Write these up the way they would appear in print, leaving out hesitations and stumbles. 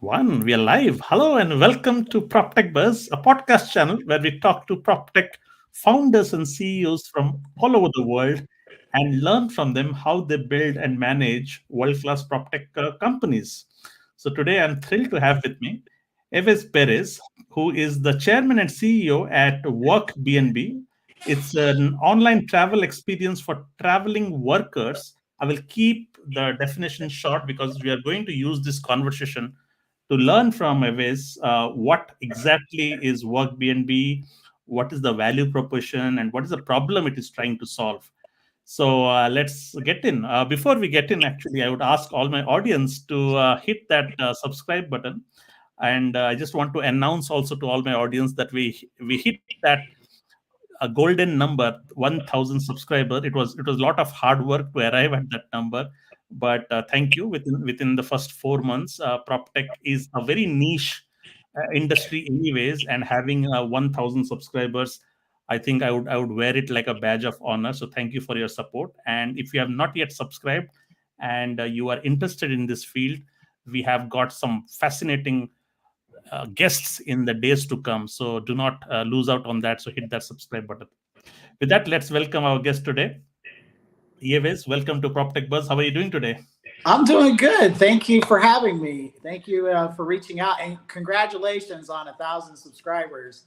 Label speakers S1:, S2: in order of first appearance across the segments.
S1: One, we are live. Hello and welcome to PropTechBuzz, a podcast channel where we talk to PropTech founders and CEOs from all over the world and learn from them how they build and manage world-class PropTech companies. So today I'm thrilled to have with me Yevez Perez, who is the chairman and CEO at Workbnb. It's an online travel experience for traveling workers. I will keep the definition short because we are going to use this conversation to learn from Aves what exactly is Workbnb, what is the value proposition, and what is the problem it is trying to solve. So let's get in. Before we get in, actually, I would ask all my audience to hit that subscribe button. And I just want to announce also to all my audience that we hit that a golden number 1000 subscriber. It was a lot of hard work to arrive at that number, but thank you. Within the first 4 months, PropTech is a very niche industry anyways, and having 1000 subscribers, I think I would wear it like a badge of honor. So thank you for your support. And if you have not yet subscribed and you are interested in this field, we have got some fascinating guests in the days to come. So do not lose out on that. So hit that subscribe button. With that, let's welcome our guest today. Yevez, welcome to PropTech Buzz. How are you doing today?
S2: I'm doing good. Thank you for having me. Thank you for reaching out, and congratulations on 1,000 subscribers.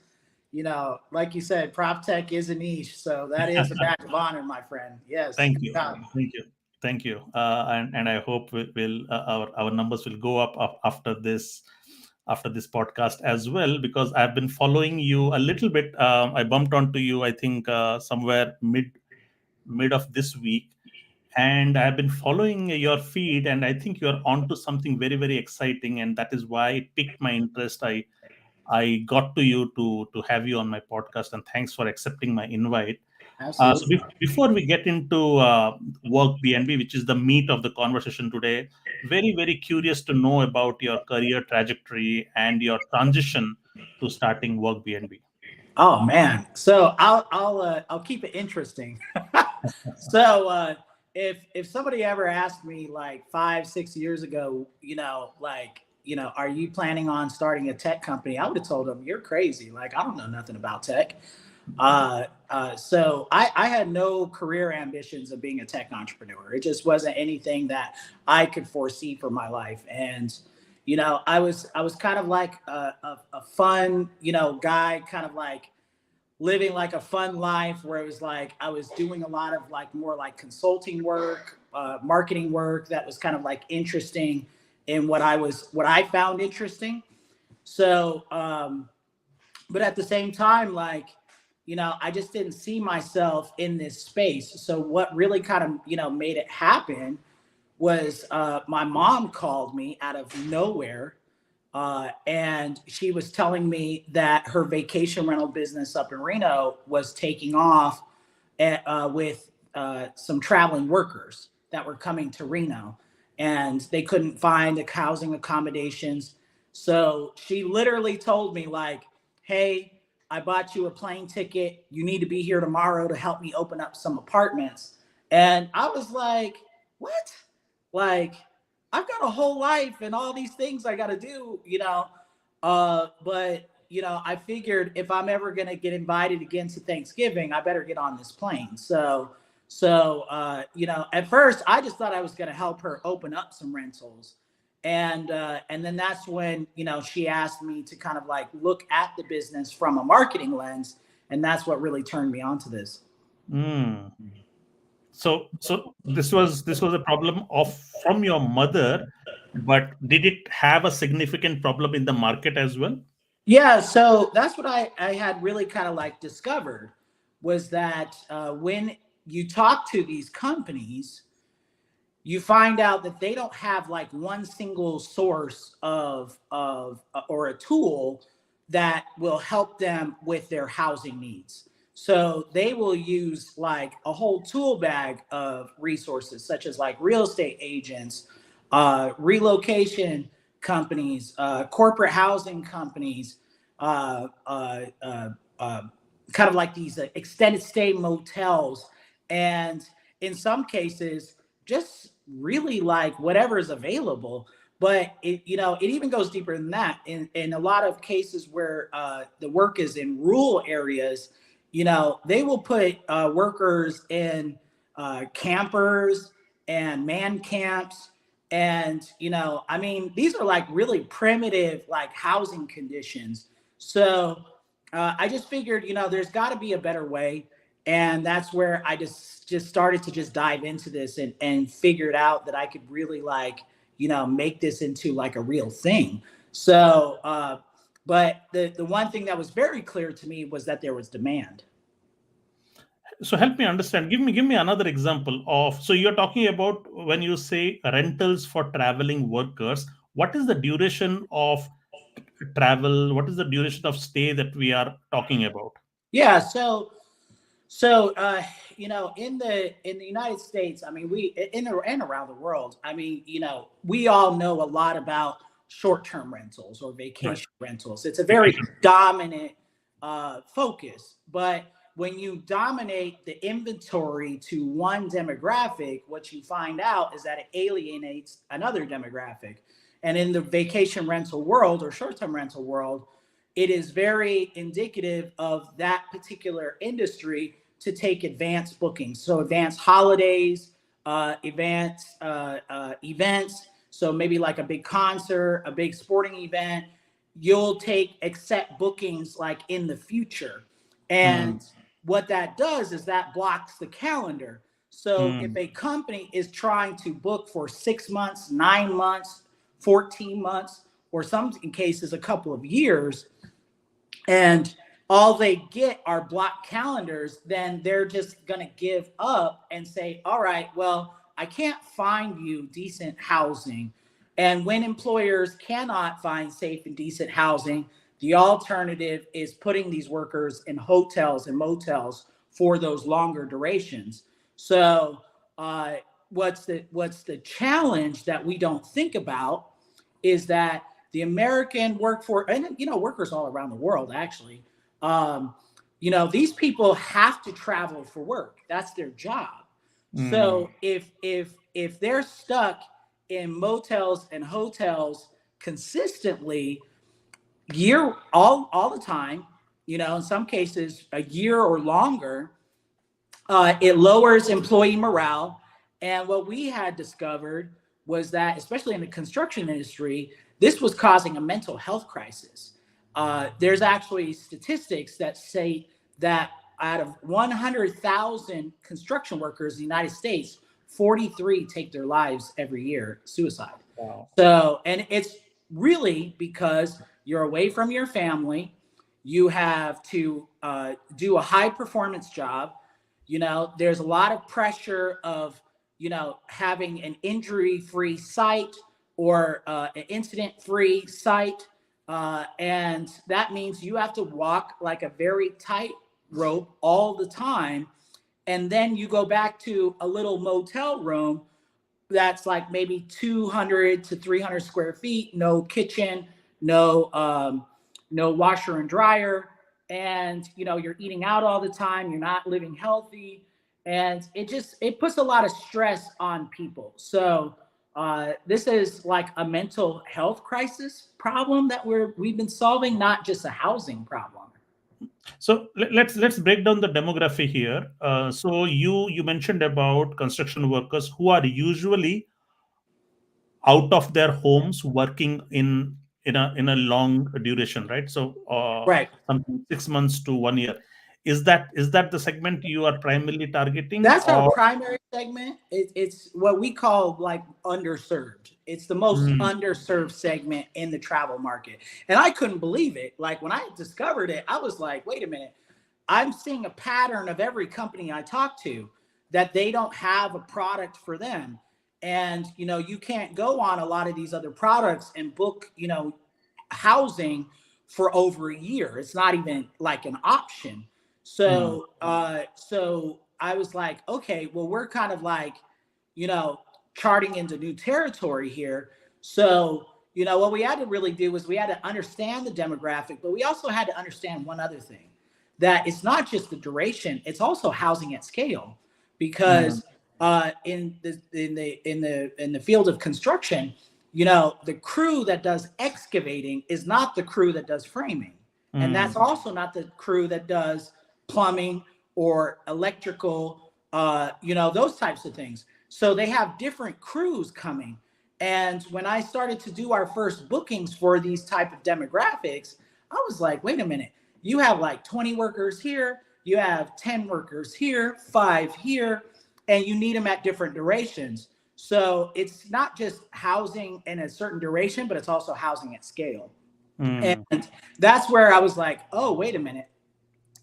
S2: Like you said, PropTech is a niche, so that is a badge of honor, my friend. Yes.
S1: Thank you. Thank you. Thank you. And I hope our numbers will go up after this podcast as well, because I've been following you a little bit. I bumped onto you, I think, somewhere mid of this week, and I've been following your feed, and I think you're onto something very, very exciting, and that is why it piqued my interest. I got to you to have you on my podcast, and thanks for accepting my invite.
S2: Absolutely.
S1: Before we get into Workbnb, which is the meat of the conversation today, very, very curious to know about your career trajectory and your transition to starting Workbnb.
S2: Oh man. So I'll keep it interesting. So if somebody ever asked me like 5-6 years ago, are you planning on starting a tech company? I would have told them, you're crazy. Like, I don't know nothing about tech. So I had no career ambitions of being a tech entrepreneur. It just wasn't anything that I could foresee for my life. And, I was kind of like a fun, guy, kind of like living like a fun life where it was like, I was doing a lot of like more like consulting work, marketing work that was kind of like interesting in what I found interesting. So, but at the same time, like, I just didn't see myself in this space. So what really kind of, made it happen was my mom called me out of nowhere. And she was telling me that her vacation rental business up in Reno was taking off with some traveling workers that were coming to Reno, and they couldn't find housing accommodations. So she literally told me like, hey, I bought you a plane ticket. You need to be here tomorrow to help me open up some apartments. And I was like, what? Like, I've got a whole life and all these things I got to do, but, I figured if I'm ever going to get invited again to Thanksgiving, I better get on this plane. So, at first I just thought I was going to help her open up some rentals. And then that's when, she asked me to kind of like look at the business from a marketing lens. And that's what really turned me on to this.
S1: Mm. So this was a problem from your mother, but did it have a significant problem in the market as well?
S2: Yeah, so that's what I had really kind of like discovered was that when you talk to these companies, you find out that they don't have like one single source of or a tool that will help them with their housing needs. So they will use like a whole tool bag of resources, such as like real estate agents, relocation companies, corporate housing companies, kind of like these extended stay motels, and in some cases, just really like whatever is available. But it, you know, it even goes deeper than that. In a lot of cases where the work is in rural areas, you know, they will put workers in campers and man camps. And, you know, I mean, these are like really primitive, like housing conditions. So I just figured, you know, there's got to be a better way. And that's where I just started to just dive into this and figured out that I could really like, you know, make this into like a real thing. So, but the one thing that was very clear to me was that there was demand.
S1: So help me understand. Give me another example of. So you're talking about when you say rentals for traveling workers. What is the duration of travel? What is the duration of stay that we are talking about?
S2: Yeah. So, you know, in the United States, I mean, we in the, and around the world, I mean, you know, we all know a lot about short-term rentals or
S1: Right.
S2: vacation rentals. It's a very
S1: Vacation.
S2: dominant focus, but when you dominate the inventory to one demographic, what you find out is that it alienates another demographic. And in the vacation rental world or short-term rental world, it is very indicative of that particular industry to take advanced bookings. So advanced holidays, events. So maybe like a big concert, a big sporting event, you'll take accept bookings like in the future.
S1: Mm,
S2: And what that does is that blocks the calendar. So if
S1: mm,
S2: a company is trying to book for 6 months, 9 months, 14 months, or some cases a couple of years, and all they get are block calendars, then they're just going to give up and say, all right, well, I can't find you decent housing. And when employers cannot find safe and decent housing, the alternative is putting these workers in hotels and motels for those longer durations. So, what's the challenge that we don't think about is that the American workforce, and you know, workers all around the world actually, um, you know, these people have to travel for work. That's their job.
S1: mm,
S2: So if they're stuck in motels and hotels consistently, all the time, you know, in some cases a year or longer, it lowers employee morale. And what we had discovered was that, especially in the construction industry, this was causing a mental health crisis. There's actually statistics that say that out of 100,000 construction workers in the United States, 43 take their lives every year, suicide.
S1: wow.
S2: So, and it's really because you're away from your family. You have to do a high performance job. You know, there's a lot of pressure of, you know, having an injury free site or an incident free site. And that means you have to walk like a very tight rope all the time. And then you go back to a little motel room that's like maybe 200 to 300 square feet, no kitchen, no washer and dryer, and you know you're eating out all the time. You're not living healthy, and it puts a lot of stress on people. So this is like a mental health crisis problem that we've been solving, not just a housing problem.
S1: So let's break down the demography here. So you mentioned about construction workers who are usually out of their homes working in a long duration, right? So
S2: Right.
S1: something 6 months to 1 year. Is that the segment you are primarily targeting,
S2: That's our
S1: or?
S2: primary segment. It's what we call like underserved. It's the most
S1: Mm,
S2: underserved segment in the travel market. And I couldn't believe it. Like when I discovered it, I was like, wait a minute. I'm seeing a pattern of every company I talk to that they don't have a product for them. And, you know, you can't go on a lot of these other products and book, you know, housing for over a year. It's not even like an option.
S1: mm,
S2: So I was like, okay, well, we're kind of like, you know, charting into new territory here. So, you know, what we had to really do was we had to understand the demographic, but we also had to understand one other thing, that it's not just the duration, it's also housing at scale.
S1: mm,
S2: Because in the field of construction, the crew that does excavating is not the crew that does framing. And that's also not the crew that does plumbing or electrical, those types of things. So they have different crews coming. And when I started to do our first bookings for these type of demographics, I was like, wait a minute, you have like 20 workers here, you have 10 workers here, 5 here, and you need them at different durations. So it's not just housing in a certain duration, but it's also housing at scale. And that's where I was like, oh, wait a minute.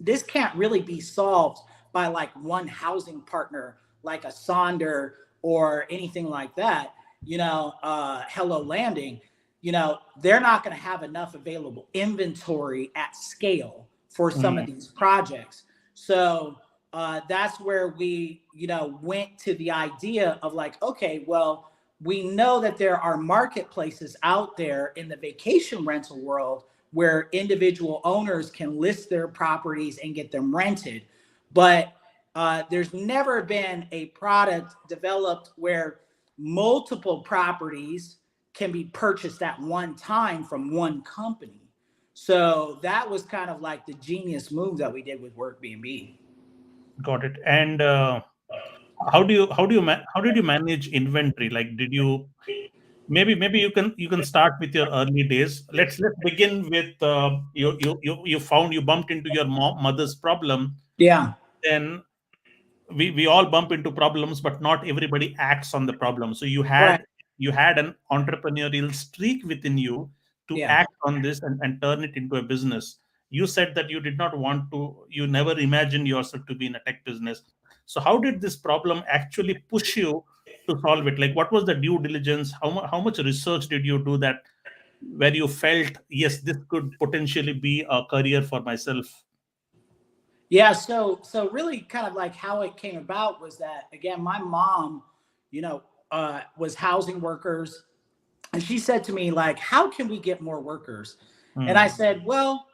S2: This can't really be solved by like one housing partner, like a Sonder or anything like that. Hello Landing, they're not going to have enough available inventory at scale for some of these projects. So that's where we, went to the idea of like, okay, well, we know that there are marketplaces out there in the vacation rental world where individual owners can list their properties and get them rented. But there's never been a product developed where multiple properties can be purchased at one time from one company. So that was kind of like the genius move that we did with Workbnb.
S1: Got it. And how did you manage inventory? Like, did you maybe you can start with your early days. Let's begin with you bumped into your mother's problem.
S2: Yeah,
S1: Then we all bump into problems, but not everybody acts on the problem. So you
S2: right.
S1: had an entrepreneurial streak within you to
S2: Yeah.
S1: act on this and turn it into a business. You said that you did not want to, you never imagined yourself to be in a tech business. So how did this problem actually push you to solve it? Like, what was the due diligence? How much research did you do that where you felt, yes, this could potentially be a career for myself?
S2: Yeah, so really kind of like how it came about was that again, my mom, was housing workers, and she said to me like, "How can we get more workers?" And I
S1: Hmm.
S2: said, "Well,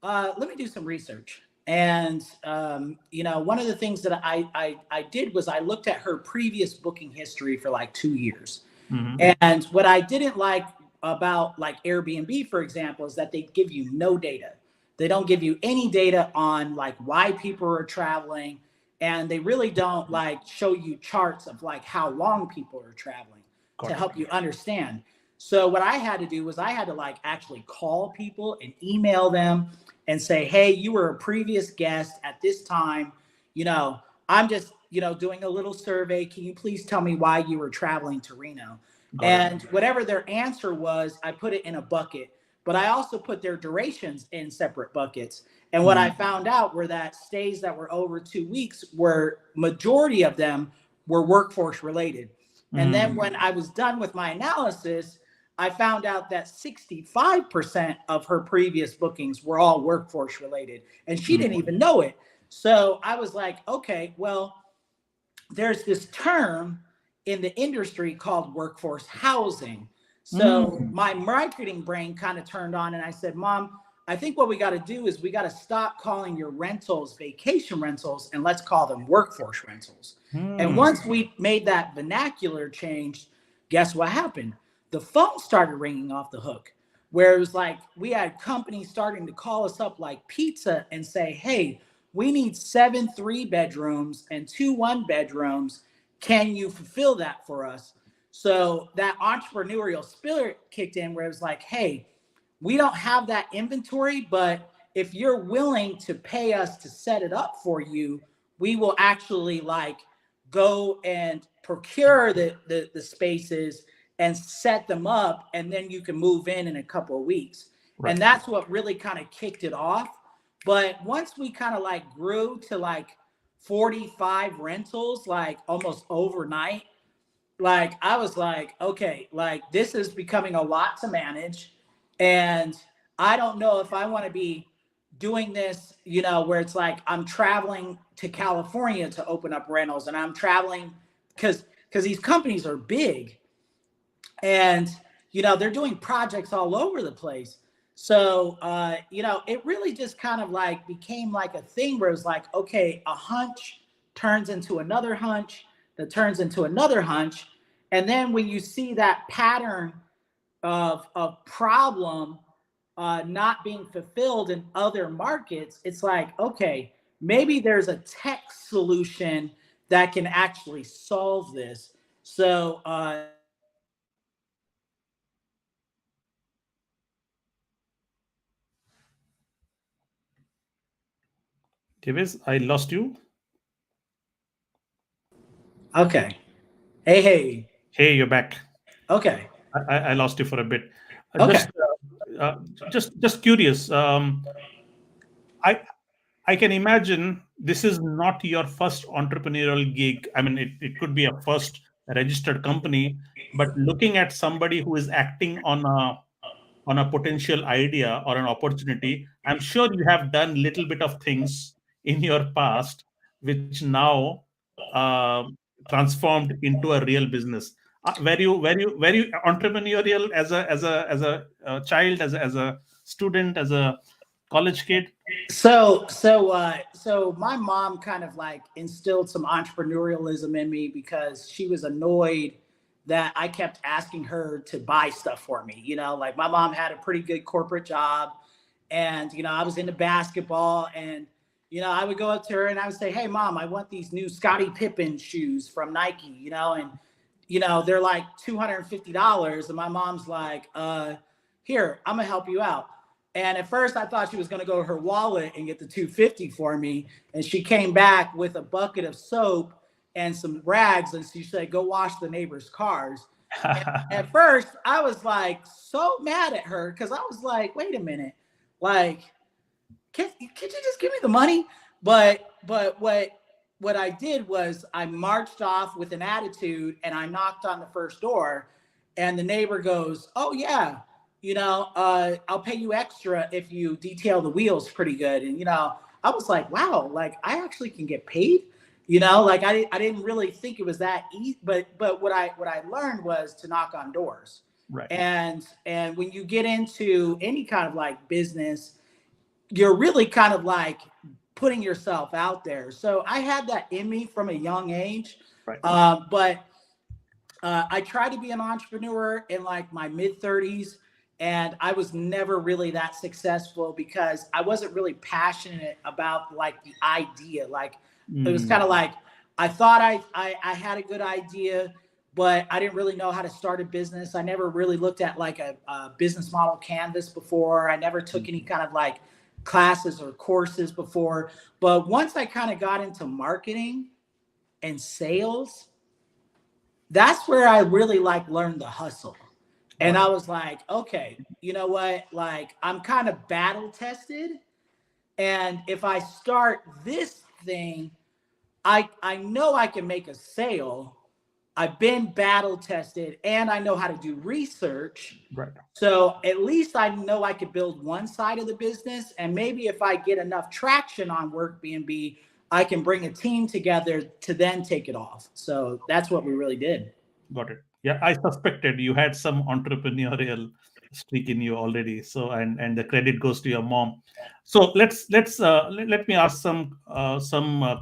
S2: let me do some research." And one of the things that I did was I looked at her previous booking history for like 2 years,
S1: Hmm.
S2: and what I didn't like about like Airbnb, for example, is that they give you no data. They don't give you any data on like why people are traveling. And they really don't like show you charts of like how long people are traveling to
S1: Got it.
S2: help you understand. So what I had to do was I had to like actually call people and email them and say, hey, you were a previous guest at this time. You know, I'm just, doing a little survey. Can you please tell me why you were traveling to Reno?
S1: Got it.
S2: And whatever their answer was, I put it in a bucket, but I also put their durations in separate buckets. And what I
S1: Hmm.
S2: found out were that stays that were over 2 weeks were majority of them were workforce related. And then
S1: Hmm.
S2: when I was done with my analysis, I found out that 65% of her previous bookings were all workforce related. And she didn't even know it. So I was like, okay, well, there's this term in the industry called workforce housing. So
S1: Hmm.
S2: my marketing brain kind of turned on and I said, Mom, I think what we got to do is we got to stop calling your rentals vacation rentals and let's call them workforce rentals. And
S1: Hmm.
S2: once we made that vernacular change, guess what happened? The phone started ringing off the hook, where it was like we had companies starting to call us up like pizza and say, hey, we need 7 3-bedrooms and 2 1-bedrooms. Can you fulfill that for us? So that entrepreneurial spirit kicked in where it was like, hey, we don't have that inventory, but if you're willing to pay us to set it up for you, we will actually like go and procure the spaces and set them up, and then you can move in a couple of weeks.
S1: Right.
S2: And that's what really kind of kicked it off. But once we kind of like grew to like 45 rentals, like almost overnight, like I was like, okay, like this is becoming a lot to manage. And I don't know if I want to be doing this, where it's like I'm traveling to California to open up rentals and I'm traveling because these companies are big and they're doing projects all over the place. So it really just kind of like became like a thing where it was like, okay, a hunch turns into another hunch that turns into another hunch. And then when you see that pattern of problem not being fulfilled in other markets, it's like, okay, maybe there's a tech solution that can actually solve this. So
S1: Yevez, I lost you.
S2: okay, hey,
S1: Hey, you're back.
S2: okay,
S1: I lost you for a bit. Uh,
S2: okay.
S1: just, just curious. I I can imagine this is not your first entrepreneurial gig. I mean, it could be a first registered company, but looking at somebody who is acting on a potential idea or an opportunity, I'm sure you have done little bit of things in your past which now uh, transformed into a real business. Were you entrepreneurial as a child, as a student, as a college kid?
S2: So my mom kind of like instilled some entrepreneurialism in me because she was annoyed that I kept asking her to buy stuff for me. You know, like my mom had a pretty good corporate job, and I was into basketball, and I would go up to her and I would say, "Hey, mom, I want these new Scottie Pippen shoes from Nike." And they're like $250, and my mom's like, "Here, I'm gonna help you out." And at first, I thought she was going to go to her wallet and get the 250 for me. And she came back with a bucket of soap and some rags, and she said, "Go wash the neighbors' cars." And at first, I was like so mad at her because I was like, "Wait a minute, like, can't you just give me the money?" But what I did was I marched off with an attitude, and I knocked on the first door, and the neighbor goes, "Oh yeah, I'll pay you extra if you detail the wheels pretty good." And I was like, wow, like I actually can get paid. Like I didn't really think it was that easy. But what I learned was to knock on doors.
S1: Right.
S2: And when you get into any kind of like business, you're really kind of like putting yourself out there. So I had that in me from a young age.
S1: Right.
S2: But I tried to be an entrepreneur in like my mid 30s, and I was never really that successful because I wasn't really passionate about like the idea. Like it was kind of like I thought I had a good idea, but I didn't really know how to start a business. I never really looked at like a business model canvas before. I never took any kind of like classes or courses before. But once I kind of got into marketing and sales, that's where I really like learned the hustle. And I was like, okay, you know what? Like I'm kind of battle tested. And if I start this thing, I know I can make a sale. I've been battle tested and I know how to do research.
S1: Right.
S2: So at least I know I could build one side of the business. And maybe if I get enough traction on Workbnb, I can bring a team together to then take it off. So that's what we really did.
S1: Got it. Yeah, I suspected you had some entrepreneurial streak in you already. So, and the credit goes to your mom. So let me ask some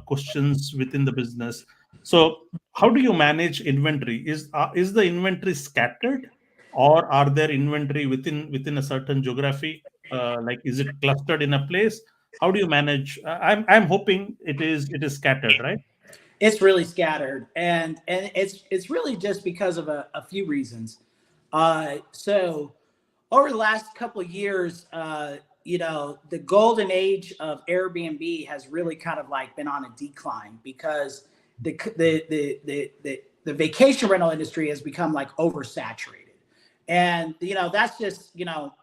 S1: questions within the business. So, how do you manage inventory? Is the inventory scattered, or are there inventory within a certain geography? Like, is it clustered in a place? How do you manage? I'm hoping it is scattered, right?
S2: It's really scattered, and it's really just because of a few reasons. So over the last couple of years, the golden age of Airbnb has really kind of like been on a decline because the vacation rental industry has become like oversaturated, and that's just you know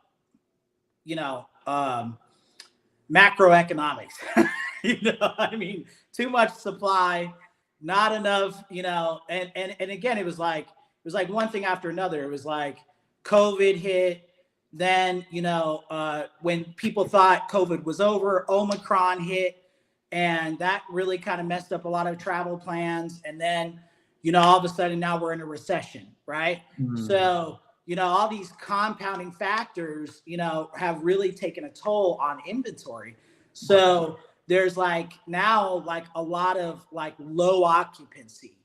S2: macroeconomics. I mean, too much supply, not enough, and again, it was like one thing after another. It was like COVID hit, then when people thought COVID was over, Omicron hit, and that really kind of messed up a lot of travel plans. And then all of a sudden now we're in a recession, right? So all these compounding factors have really taken a toll on inventory. So there's like now like a lot of like low occupancy.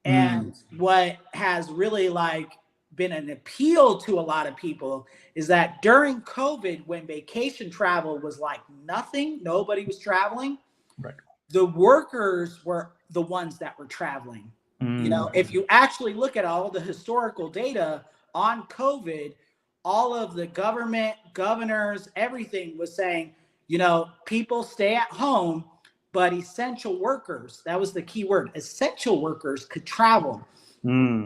S2: And what has really like been an appeal to a lot of people is that during COVID, when vacation travel was like nothing, nobody was traveling.
S1: Right.
S2: The workers were the ones that were traveling. You know, if you actually look at all the historical data on COVID, all of the government, governors, everything was saying, you know, people stay at home, but essential workers, that was the key word, essential workers could travel.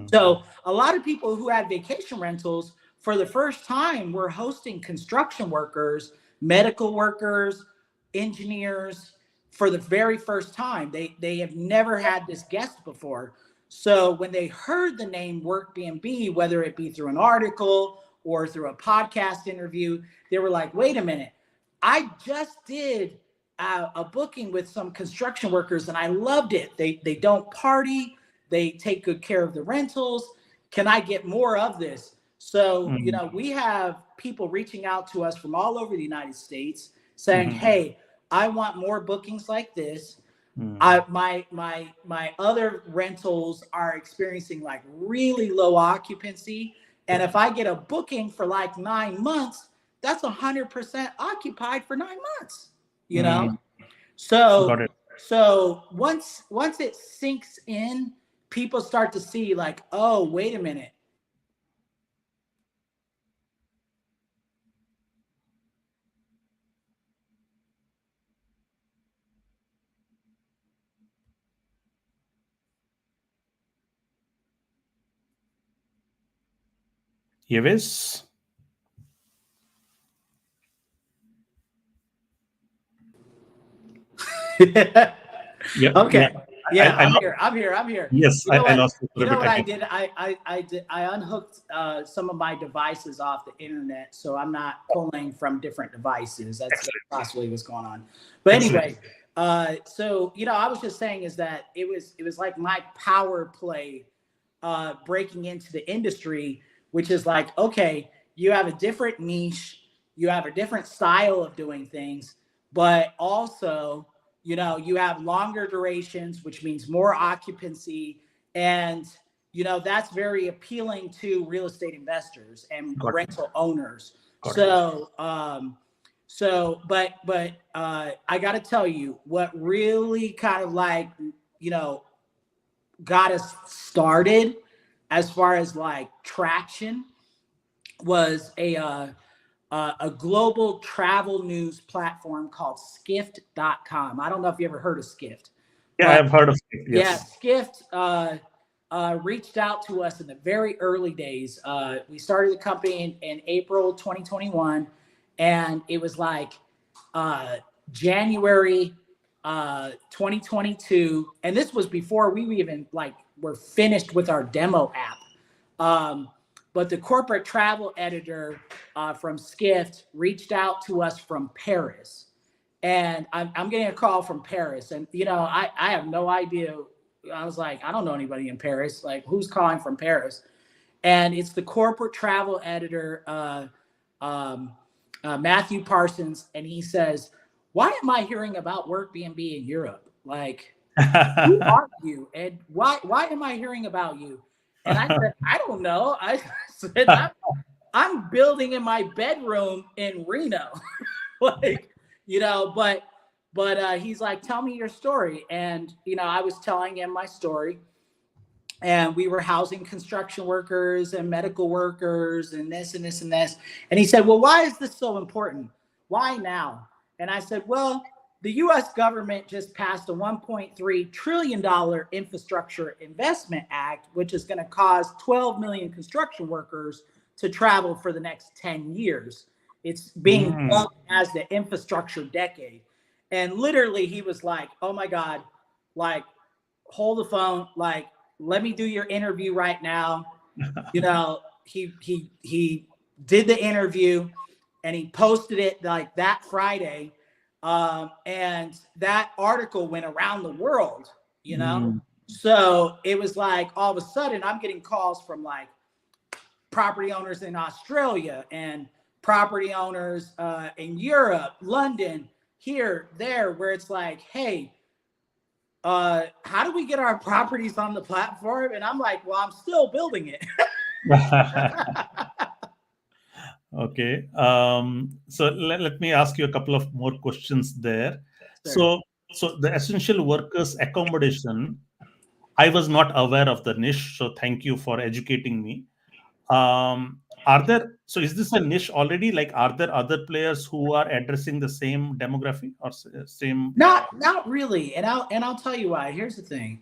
S2: So a lot of people who had vacation rentals for the first time were hosting construction workers, medical workers, engineers for the very first time. They have never had this guest before. So when they heard the name Workbnb, whether it be through an article or through a podcast interview, they were like, wait a minute, I just did a booking with some construction workers and I loved it. They don't party. They take good care of the rentals. Can I get more of this? So, you know, we have people reaching out to us from all over the United States saying, hey, I want more bookings like this. My other rentals are experiencing like really low occupancy. And if I get a booking for like 9 months, that's 100% occupied for 9 months, you know?
S1: Got it.
S2: So once it sinks in, people start to see like, oh, wait a minute.
S1: Yevez? Yeah.
S2: Okay. Yeah,
S1: I
S2: I'm here.
S1: Yes,
S2: You know
S1: I
S2: what?
S1: lost it for
S2: You
S1: a
S2: know
S1: bit
S2: what I
S1: again.
S2: did? I unhooked some of my devices off the internet, so I'm not pulling from different devices. That's possibly what's going on. But anyway, so you know, I was just saying is that it was like my power play breaking into the industry, which is like, okay, you have a different niche, you have a different style of doing things, but also, you know, you have longer durations, which means more occupancy. And, you know, that's very appealing to real estate investors and
S1: Got it.
S2: rental owners.
S1: Got it.
S2: But I got to tell you what really kind of like, you know, got us started as far as like traction was a global travel news platform called skift.com. I don't know if you ever heard of Skift.
S1: Yeah, I've heard of it.
S2: Yeah,
S1: Yes.
S2: Skift reached out to us in the very early days. We started the company in April 2021, and it was like January 2022, and this was before we even like were finished with our demo app. But the corporate travel editor from Skift reached out to us from Paris, and I'm getting a call from Paris, and you know I have no idea. I was like, I don't know anybody in Paris. Like, who's calling from Paris? And it's the corporate travel editor, Matthew Parsons, and he says, why am I hearing about Workbnb in Europe? Like, who are you? And why am I hearing about you? And I said, I don't know. I said, I'm building in my bedroom in Reno. Like, you know, but he's like, tell me your story. And, you know, I was telling him my story. And we were housing construction workers and medical workers and this and this and this. And he said, well, why is this so important? Why now? And I said, well, the US government just passed a $1.3 trillion Infrastructure Investment Act, which is going to cause 12 million construction workers to travel for the next 10 years. It's being dubbed as the infrastructure decade. And literally he was like, oh my God, like, hold the phone, like, let me do your interview right now. You know, he did the interview and he posted it like that Friday. And that article went around the world, you know? So it was like, all of a sudden I'm getting calls from like property owners in Australia and property owners in Europe, London, here, there, where it's like, hey, how do we get our properties on the platform? And I'm like, well, I'm still building it.
S1: Okay. So let me ask you a couple of more questions there.
S2: Sure.
S1: So the essential workers accommodation, I was not aware of the niche. So thank you for educating me. Are there, so is this a niche already? Like, are there other players who are addressing the same demography or same?
S2: Not really, and I'll tell you why. Here's the thing,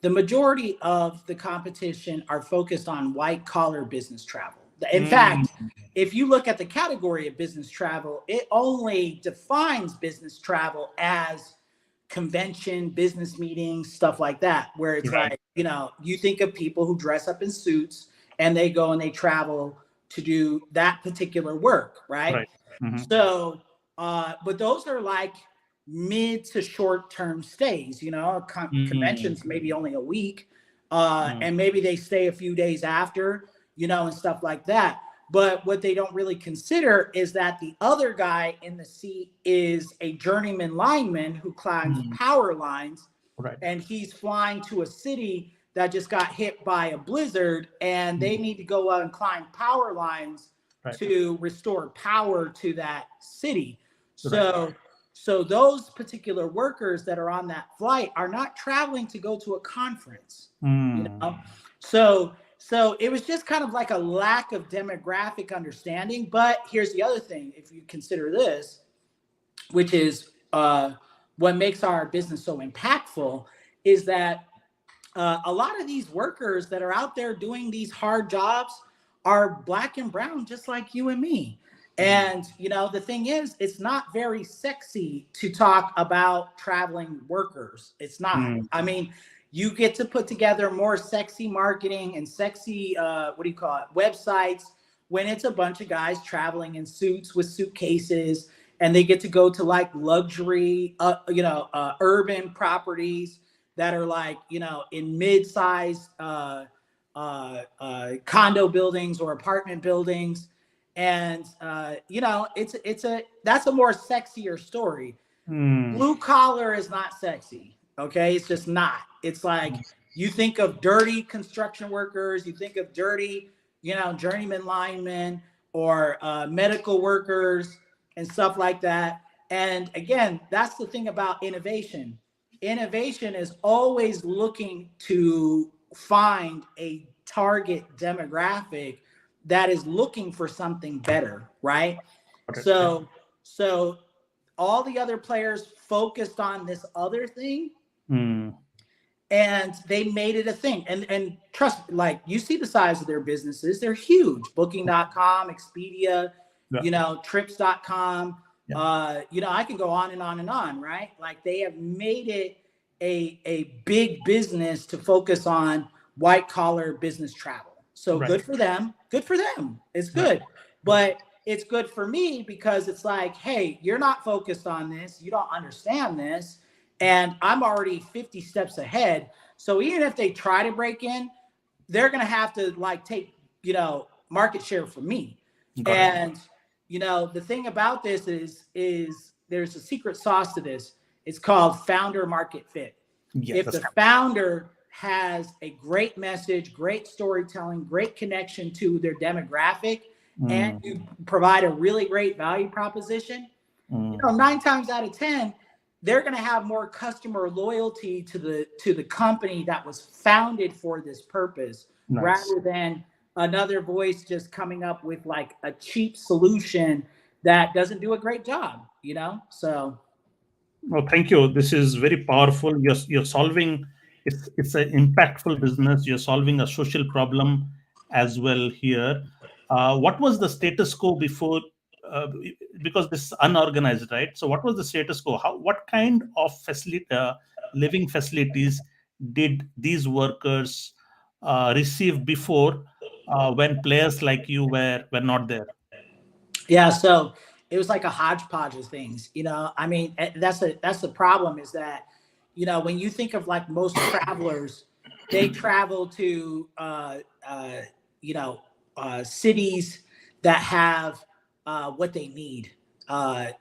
S2: the majority of the competition are focused on white collar business travel. In
S1: Mm,
S2: fact, if you look at the category of business travel, it only defines business travel as convention, business meetings, stuff like that, where it's
S1: right,
S2: like, you think of people who dress up in suits and they go and they travel to do that particular work, right?
S1: right. Hmm.
S2: So, but those are like mid to short term stays,
S1: Mm,
S2: conventions maybe only a week,
S1: mm,
S2: and maybe they stay a few days after, and stuff like that. But what they don't really consider is that the other guy in the seat is a journeyman lineman who climbs
S1: mm,
S2: power lines,
S1: right,
S2: and he's flying to a city that just got hit by a blizzard, and they
S1: mm,
S2: need to go out and climb power lines
S1: right,
S2: to restore power to that city.
S1: right.
S2: So those particular workers that are on that flight are not traveling to go to a conference, you
S1: Mm,
S2: know. So it was just kind of like a lack of demographic understanding. But here's the other thing: if you consider this, which is what makes our business so impactful, is that a lot of these workers that are out there doing these hard jobs are black and brown, just like you and me.
S1: mm,
S2: And, the thing is, it's not very sexy to talk about traveling workers. It's not.
S1: mm,
S2: I mean, you get to put together more sexy marketing and sexy, what do you call it, websites when it's a bunch of guys traveling in suits with suitcases and they get to go to like luxury, urban properties that are like, in mid-sized condo buildings or apartment buildings. And, that's a more sexier story.
S1: mm,
S2: Blue collar is not sexy. Okay. It's just not. It's like you think of dirty construction workers, you think of dirty, journeyman linemen or medical workers and stuff like that. And again, that's the thing about innovation. Innovation is always looking to find a target demographic that is looking for something better, right?
S1: got it. Yeah.
S2: So all the other players focused on this other thing
S1: Mm,
S2: and they made it a thing. And trust me, like you see the size of their businesses, they're huge. Booking.com, Expedia,
S1: yeah.
S2: trips.com.
S1: Yeah.
S2: I can go on and on and on, right? Like they have made it a big business to focus on white collar business travel. So
S1: Right.
S2: good for them. Good for them. It's
S1: Right.
S2: good. But it's good for me because it's like, hey, you're not focused on this. You don't understand this. And I'm already 50 steps ahead. So even if they try to break in, they're going to have to like take, market share from me.
S1: Got it.
S2: And, the thing about this is there's a secret sauce to this. It's called founder market fit.
S1: Yes,
S2: If
S1: that's
S2: the
S1: right.
S2: founder has a great message, great storytelling, great connection to their demographic, and
S1: Mm,
S2: you provide a really great value proposition,
S1: mm,
S2: 9 times out of 10, they're going to have more customer loyalty to the company that was founded for this purpose,
S1: nice.
S2: rather than another voice just coming up with like a cheap solution that doesn't do a great job. So
S1: Well, thank you. This is very powerful. You're solving. It's an impactful business. You're solving a social problem as well here. What was the status quo before? Uh, because this is unorganized, right? So, what was the status quo? What kind of living facilities did these workers receive before, when players like you were not there?
S2: yeah, so it was like a hodgepodge of things. I mean, that's the problem is that, when you think of like most travelers, they travel to you know cities that have what they need. And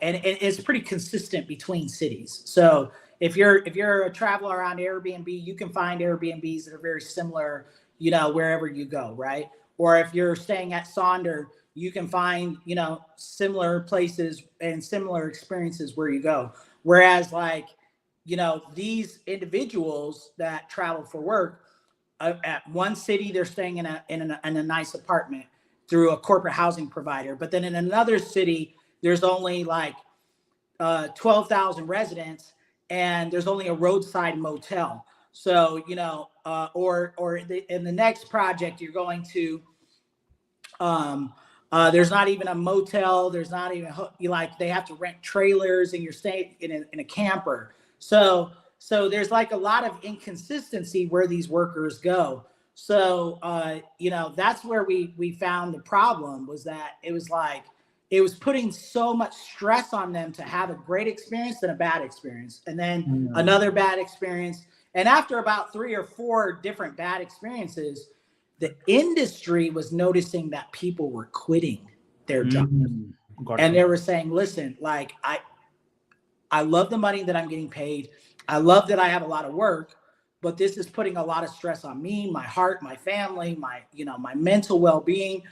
S2: it's pretty consistent between cities. So if you're a traveler on Airbnb, you can find Airbnbs that are very similar, wherever you go, right? Or if you're staying at Sonder, you can find, similar places and similar experiences where you go. Whereas like, these individuals that travel for work, at one city, they're staying in a nice apartment through a corporate housing provider. But then in another city, there's only like 12,000 residents, and there's only a roadside motel. So in the next project, you're going to there's not even a motel. There's not even they have to rent trailers, and you're staying in a camper. So there's like a lot of inconsistency where these workers go. So that's where we found the problem, was that it was putting so much stress on them to have a great experience than a bad experience, and then another bad experience. And after about 3 or 4 different bad experiences, the industry was noticing that people were quitting their job. And they were saying, listen, like, I love the money that I'm getting paid. I love that I have a lot of work, but this is putting a lot of stress on me, my heart, my family, my mental well-being.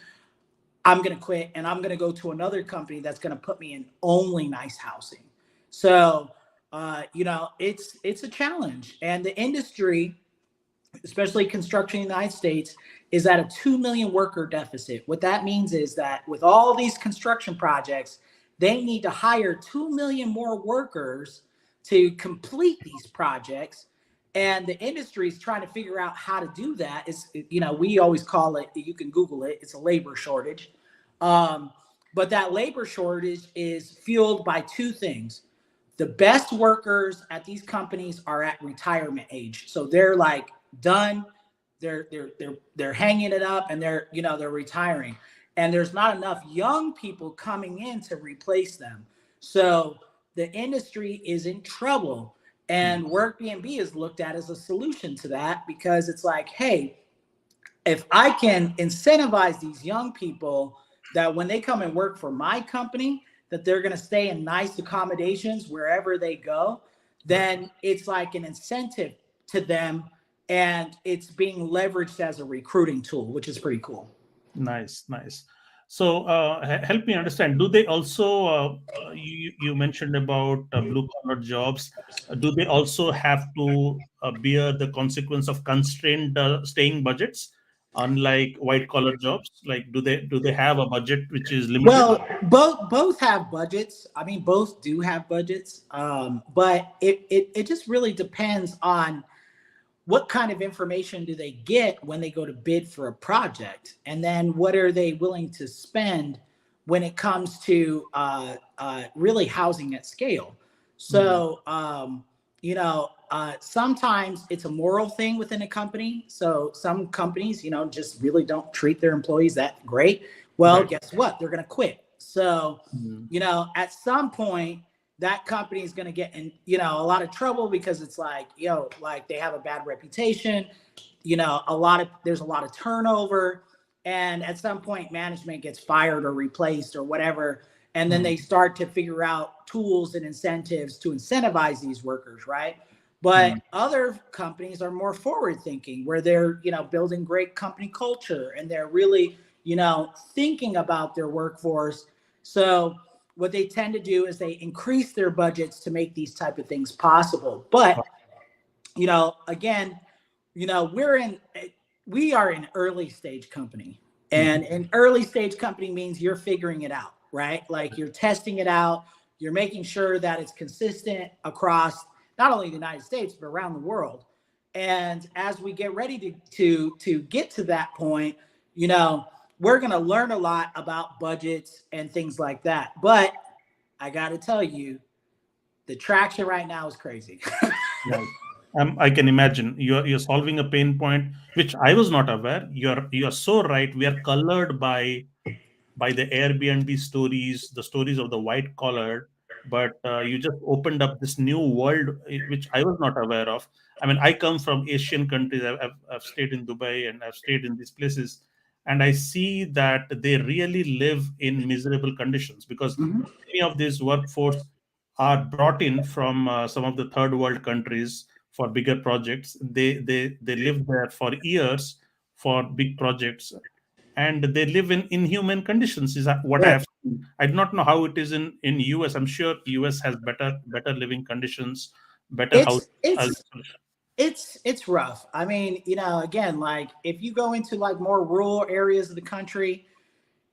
S2: I'm going to quit, and I'm going to go to another company that's going to put me in only nice housing. So, it's a challenge. And the industry, especially construction in the United States, is at a 2 million worker deficit. What that means is that with all these construction projects, they need to hire 2 million more workers to complete these projects. And the industry is trying to figure out how to do that. It's, we always call it, you can Google it, it's a labor shortage. But that labor shortage is fueled by 2 things. The best workers at these companies are at retirement age. So they're like done. They're hanging it up, and they're retiring. And there's not enough young people coming in to replace them. So the industry is in trouble. And Workbnb is looked at as a solution to that, because it's like, hey, if I can incentivize these young people that when they come and work for my company, that they're going to stay in nice accommodations wherever they go, then it's like an incentive to them, and it's being leveraged as a recruiting tool, which is pretty cool.
S1: Nice. So help me understand. Do they also, you mentioned about blue collar jobs. Do they also have to bear the consequence of constrained staying budgets, unlike white collar jobs? Like, do they have a budget which is limited?
S2: Well, both have budgets. I mean, both do have budgets, but it just really depends on what kind of information do they get when they go to bid for a project, and then what are they willing to spend when it comes to really housing at scale. So sometimes it's a moral thing within a company. So some companies just really don't treat their employees that great. Well, guess what? They're going to quit. So at some point, that company is going to get in, a lot of trouble, because it's like, like they have a bad reputation, there's a lot of turnover. And at some point, management gets fired or replaced or whatever. And then they start to figure out tools and incentives to incentivize these workers, right? But other companies are more forward thinking, where they're, building great company culture, and they're really, thinking about their workforce. So what they tend to do is they increase their budgets to make these type of things possible. But, again, we are an early stage company, and an early stage company means you're figuring it out, right? Like, you're testing it out. You're making sure that it's consistent across not only the United States, but around the world. And as we get ready to get to that point, we're going to learn a lot about budgets and things like that. But I got to tell you, the traction right now is crazy.
S1: Right. I can imagine you're solving a pain point which I was not aware. You're so right. We are colored by the Airbnb stories, the stories of the white collar, but you just opened up this new world which I was not aware of. I mean, I come from Asian countries. I've stayed in Dubai, and I've stayed in these places, and I see that they really live in miserable conditions, because many of this workforce are brought in from some of the third world countries for bigger projects. They live there for years for big projects, and they live in inhuman conditions. Is that what I
S2: Right.
S1: have seen? I do not know how it is in US. I'm sure US has better living conditions, better house.
S2: It's it's it's rough. I mean, again, like if you go into like more rural areas of the country,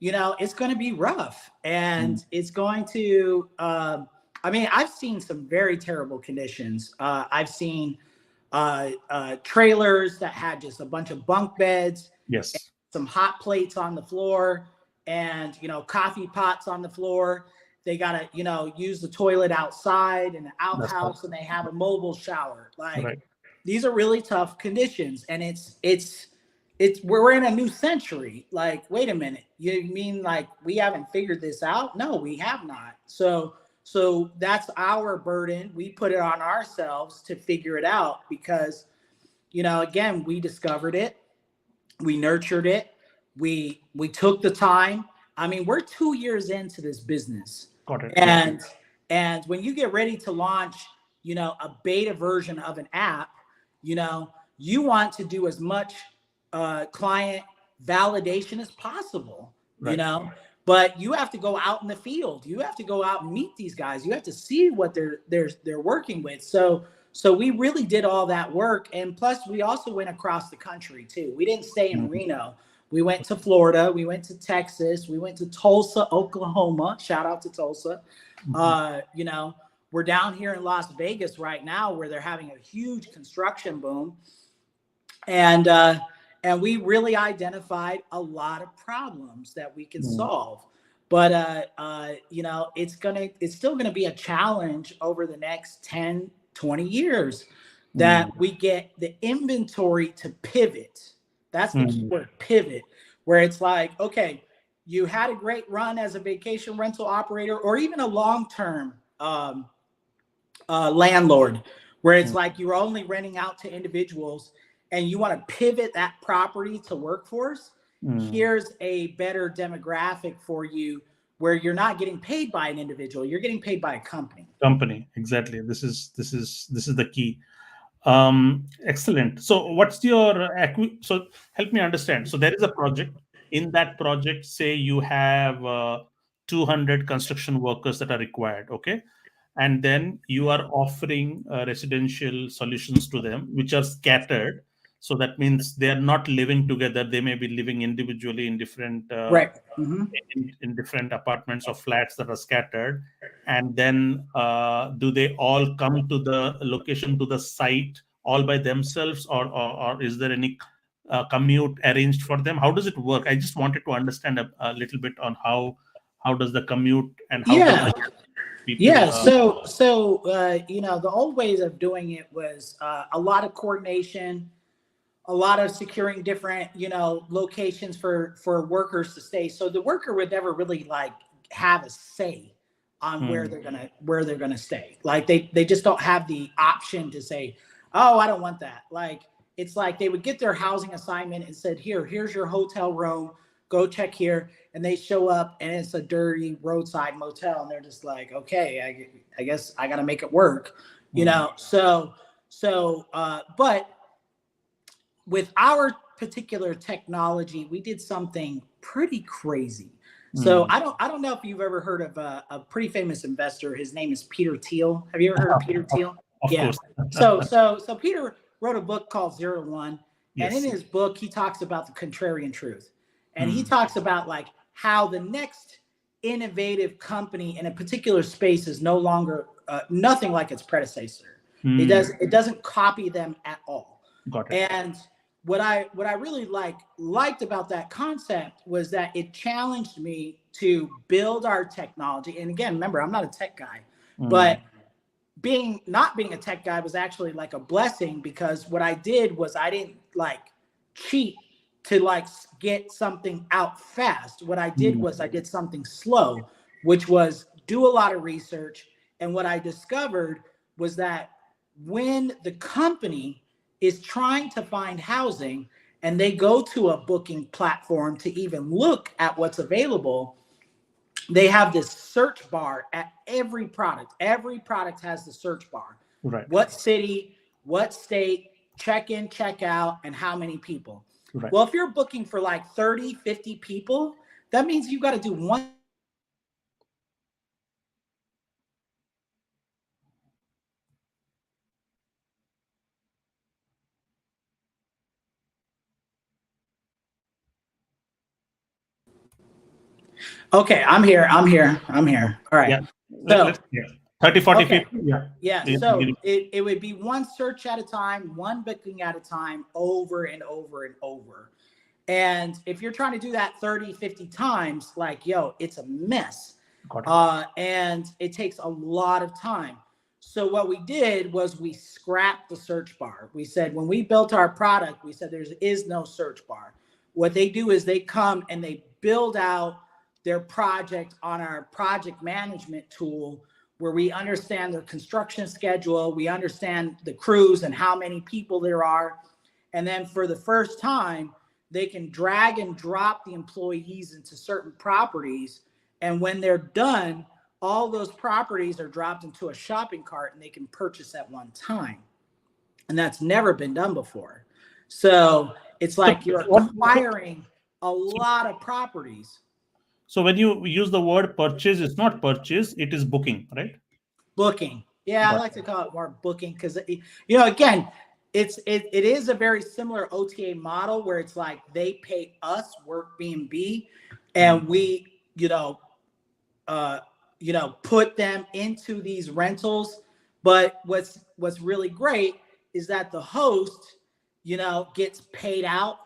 S2: it's going to be rough,
S1: Mm,
S2: and it's going to. I mean, I've seen some very terrible conditions. I've seen trailers that had just a bunch of bunk beds,
S1: yes,
S2: some hot plates on the floor, and coffee pots on the floor. They gotta use the toilet outside in the
S1: that's right.
S2: outhouse, and they have a mobile shower. Like
S1: Right.
S2: these are really tough conditions, and it's we're in a new century. Like, wait a minute, you mean like we haven't figured this out? No, we have not. So that's our burden. We put it on ourselves to figure it out because again, we discovered it, we nurtured it, we took the time. I mean, we're 2 years into this business,
S1: Got it. Yeah.
S2: and when you get ready to launch a beta version of an app, you want to do as much client validation as possible,
S1: Right.
S2: but you have to go out in the field, you have to go out and meet these guys, you have to see what they're working with. So we really did all that work. And plus we also went across the country too. We didn't stay in
S1: Mhm.
S2: Reno. We went to Florida, we went to Texas, we went to Tulsa, Oklahoma. Shout out to Tulsa.
S1: Mhm.
S2: We're down here in Las Vegas right now where they're having a huge construction boom. And we really identified a lot of problems that we can
S1: Mm,
S2: solve. But it's still gonna be a challenge over the next 10, 20 years
S1: mm,
S2: that we get the inventory to pivot. That's the key
S1: mm,
S2: word, pivot, where it's like, okay, you had a great run as a vacation rental operator or even a long-term landlord, where it's
S1: mm,
S2: like you're only renting out to individuals and you want to pivot that property to workforce.
S1: mm.
S2: Here's a better demographic for you where you're not getting paid by an individual, you're getting paid by a company.
S1: Company, exactly. This is the key. Excellent. So, what's your so help me understand. So, there is a project. In that project, say you have 200 construction workers that are required. Okay, and then you are offering residential solutions to them, which are scattered. So that means they are not living together. They may be living individually in different
S2: Right. Mm-hmm.
S1: in different apartments or flats that are scattered. And then do they all come to the location, to the site, all by themselves, or is there any commute arranged for them? How does it work? I just wanted to understand a little bit on how does the commute and how does
S2: Yeah.
S1: the people
S2: Yeah. So the old ways of doing it was a lot of coordination, a lot of securing different, locations for workers to stay. So the worker would never really like have a say on where
S1: Hmm,
S2: they're gonna stay. Like they just don't have the option to say, oh, I don't want that. Like it's like they would get their housing assignment and said, here's your hotel room, go check here. And they show up and it's a dirty roadside motel. And they're just like, okay, I guess I got to make it work,
S1: hmm,
S2: but with our particular technology, we did something pretty crazy. So
S1: hmm.
S2: I don't know if you've ever heard of a pretty famous investor. His name is Peter Thiel. Have you ever heard of Peter
S1: Of,
S2: Thiel?
S1: of
S2: Yeah.
S1: course.
S2: So Peter wrote a book called Zero to One, and in
S1: Yes.
S2: his book he talks about the contrarian truth, and he
S1: Hmm,
S2: talks about like how the next innovative company in a particular space is no longer nothing like its predecessor.
S1: hmm.
S2: It doesn't copy them at all.
S1: Got it.
S2: And what I really liked about that concept was that it challenged me to build our technology. And again, remember, I'm not a tech guy,
S1: Hmm,
S2: but not being a tech guy was actually like a blessing, because what I did was I didn't like cheat to like get something out fast. What I did
S1: hmm,
S2: was I did something slow, which was do a lot of research. And what I discovered was that when the company is trying to find housing and they go to a booking platform to even look at what's available, they have this search bar at every product. Every product has the search bar.
S1: Right.
S2: What city, what state, check in, check out, and how many people.
S1: Right.
S2: Well, if you're booking for like 30, 50 people, that means you got to do one. Okay, I'm here. I'm here. I'm here. All right.
S1: Yeah.
S2: So,
S1: Yeah. 30, 40
S2: okay.
S1: people. Yeah.
S2: Yeah. So it would be one search at a time, one booking at a time, over and over and over. And if you're trying to do that 30, 50 times, like, yo, it's a mess. And it takes a lot of time. So what we did was we scrapped the search bar. We said, when we built our product, we said there is no search bar. What they do is they come and they build out their project on our project management tool, where we understand their construction schedule, we understand the crews and how many people there are. And then for the first time, they can drag and drop the employees into certain properties. And when they're done, all those properties are dropped into a shopping cart and they can purchase at one time. And that's never been done before. So it's like you're acquiring a lot of properties.
S1: So when you use the word purchase, it's not purchase, it is booking, right?
S2: Booking. Yeah, I like to call it more booking because, you know, again, it is a very similar OTA model where it's like they pay us, Workbnb, and we, put them into these rentals. But what's really great is that the host, gets paid out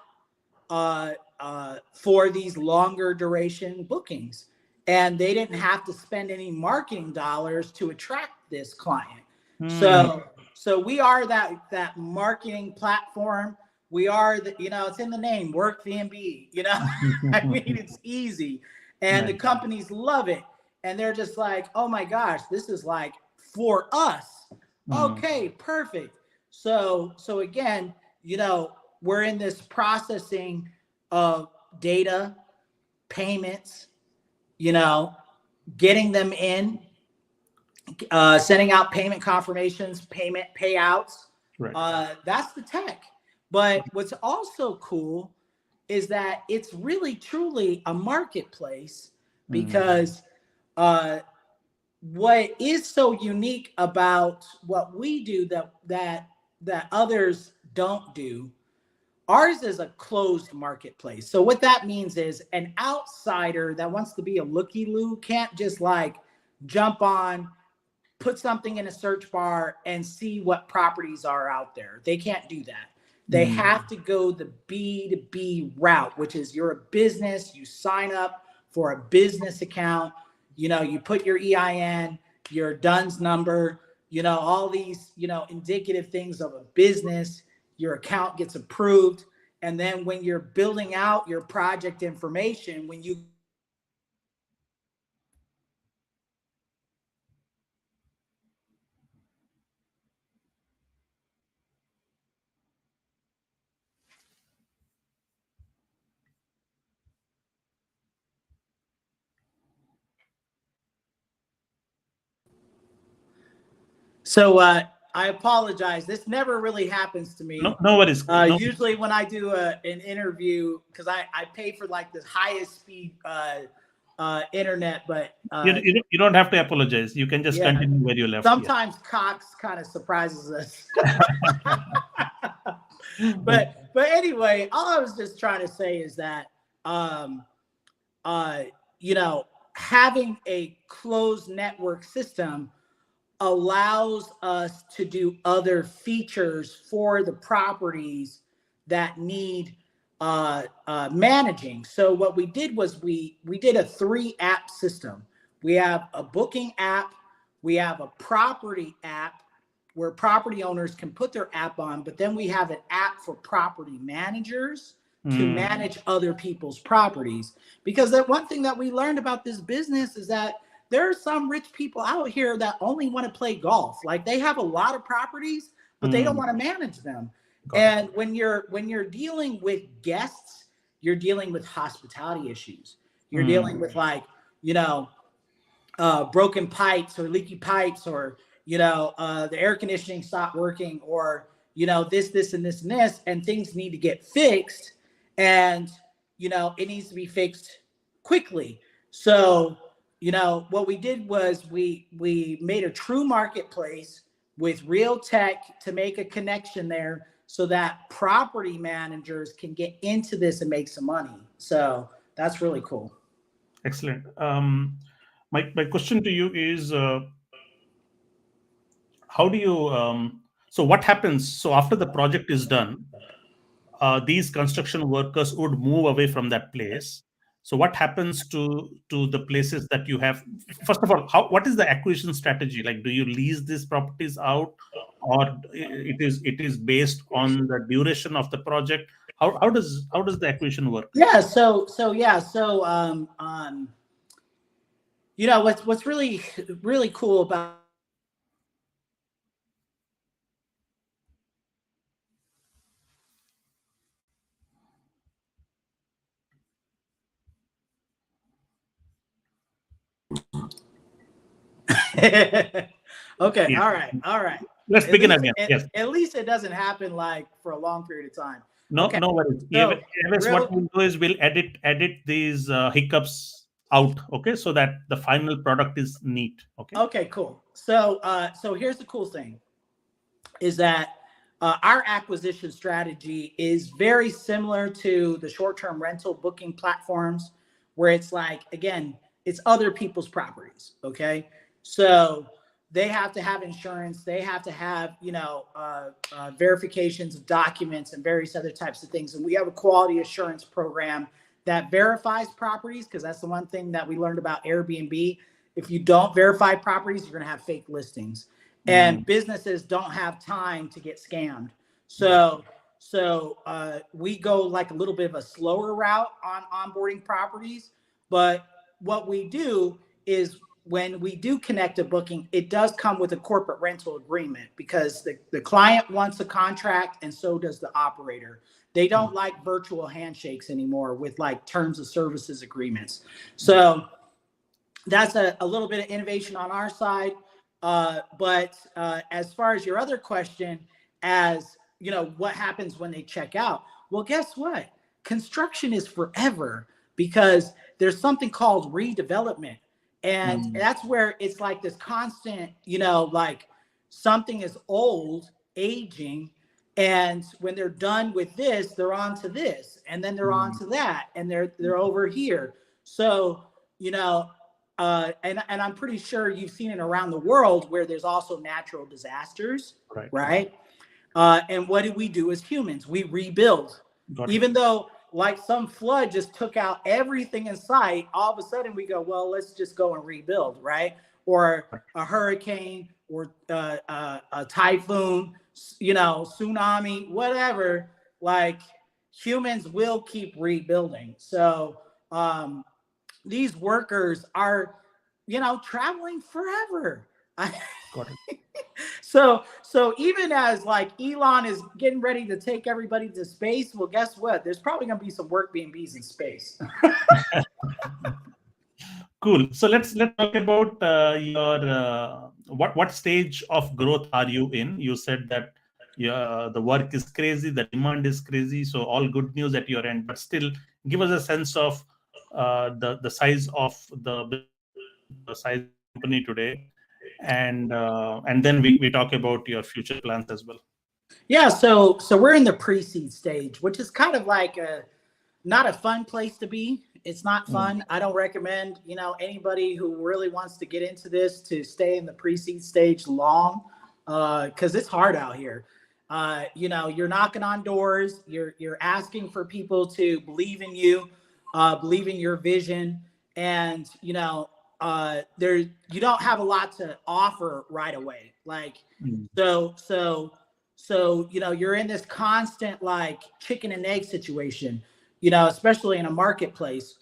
S2: for these longer duration bookings, and they didn't have to spend any marketing dollars to attract this client. So we are that marketing platform. We are it's in the name, Workbnb. I mean, it's easy, and the companies love it, and they're just like, oh my gosh, this is like for us. Okay, perfect. So again, we're in this processing of data, payments, getting them in, sending out payment confirmations, payment payouts. Right. That's the tech. But what's also cool is that it's really truly a marketplace, because what is so unique about what we do that others don't do, ours is a closed marketplace. So what that means is an outsider that wants to be a looky-loo can't just like jump on, put something in a search bar and see what properties are out there. They can't do that. They have to go the B2B route, which is you're a business, you sign up for a business account, you put your EIN, your DUNS number, all these, indicative things of a business. Your account gets approved. And then when you're building out your project information, when you I apologize. This never really happens to me.
S1: No worries.
S2: Usually when I do an interview, because I pay for like the highest speed internet, but
S1: you don't have to apologize. You can just continue where you left.
S2: Sometimes Cox kind of surprises us. But anyway, all I was just trying to say is that having a closed network system allows us to do other features for the properties that need managing. So what we did was we did a 3-app system. We have a booking app, we have a property app where property owners can put their app on, but then we have an app for property managers to manage other people's properties. Because that one thing that we learned about this business is that there are some rich people out here that only want to play golf. Like they have a lot of properties, but they don't want to manage them. And when you're dealing with guests, you're dealing with hospitality issues. You're dealing with like you know, broken pipes or leaky pipes, or, the air conditioning stopped working, or, this, and this, and this, and things need to get fixed. And, it needs to be fixed quickly. So, what we did was we made a true marketplace with real tech to make a connection there so that property managers can get into this and make some money. So that's really cool.
S1: Excellent. My question to you is, how do you, so what happens? So after the project is done, these construction workers would move away from that place. So what happens to the places that you have? First of all, what is the acquisition strategy? Like, do you lease these properties out, or it is based on the duration of the project? How does the acquisition work?
S2: Yeah. What's really, really cool about okay.
S1: Yeah.
S2: All right.
S1: Let's
S2: At
S1: begin
S2: least,
S1: again.
S2: at,
S1: Yes.
S2: at least it doesn't happen like for a long period of time.
S1: No,
S2: Okay.
S1: no worries.
S2: So
S1: Yevez, what we'll do is we'll edit these hiccups out, okay, so that the final product is neat. Okay.
S2: Okay, cool. So here's the cool thing is that our acquisition strategy is very similar to the short-term rental booking platforms, where it's like, again, it's other people's properties. Okay. So they have to have insurance. They have to have, verifications of documents and various other types of things. And we have a quality assurance program that verifies properties, because that's the one thing that we learned about Airbnb. If you don't verify properties, you're going to have fake listings, and businesses don't have time to get scammed. So we go like a little bit of a slower route on onboarding properties. But what we do is, when we do connect a booking, it does come with a corporate rental agreement, because the client wants a contract, and so does the operator. They don't like virtual handshakes anymore with like terms of services agreements. So that's a little bit of innovation on our side. But as far as your other question, as what happens when they check out? Well, guess what? Construction is forever, because there's something called redevelopment. And that's where it's like this constant, like something is old, aging. And when they're done with this, they're on to this, and then they're on to that, and they're over here. So, and I'm pretty sure you've seen it around the world, where there's also natural disasters, right? And what do we do as humans? We rebuild. Even though like some flood just took out everything in sight, all of a sudden we go, well, let's just go and rebuild, right? Or a hurricane, or a typhoon, tsunami, whatever. Like, humans will keep rebuilding. So these workers are, traveling forever.
S1: Got it.
S2: So even as like Elon is getting ready to take everybody to space, well, guess what? There's probably going to be some Workbnbs in space.
S1: Cool. So let's talk about your what stage of growth are you in? You said that the work is crazy, the demand is crazy, so all good news at your end. But still, give us a sense of the size of the size of the company today, and then we talk about your future plans as well.
S2: Yeah, so we're in the pre-seed stage, which is kind of like not a fun place to be. It's not fun. I don't recommend, anybody who really wants to get into this to stay in the pre-seed stage long, because it's hard out here. You're knocking on doors. You're asking for people to believe in you, believe in your vision, and you don't have a lot to offer right away. Like, so you're in this constant like chicken and egg situation. Especially in a marketplace,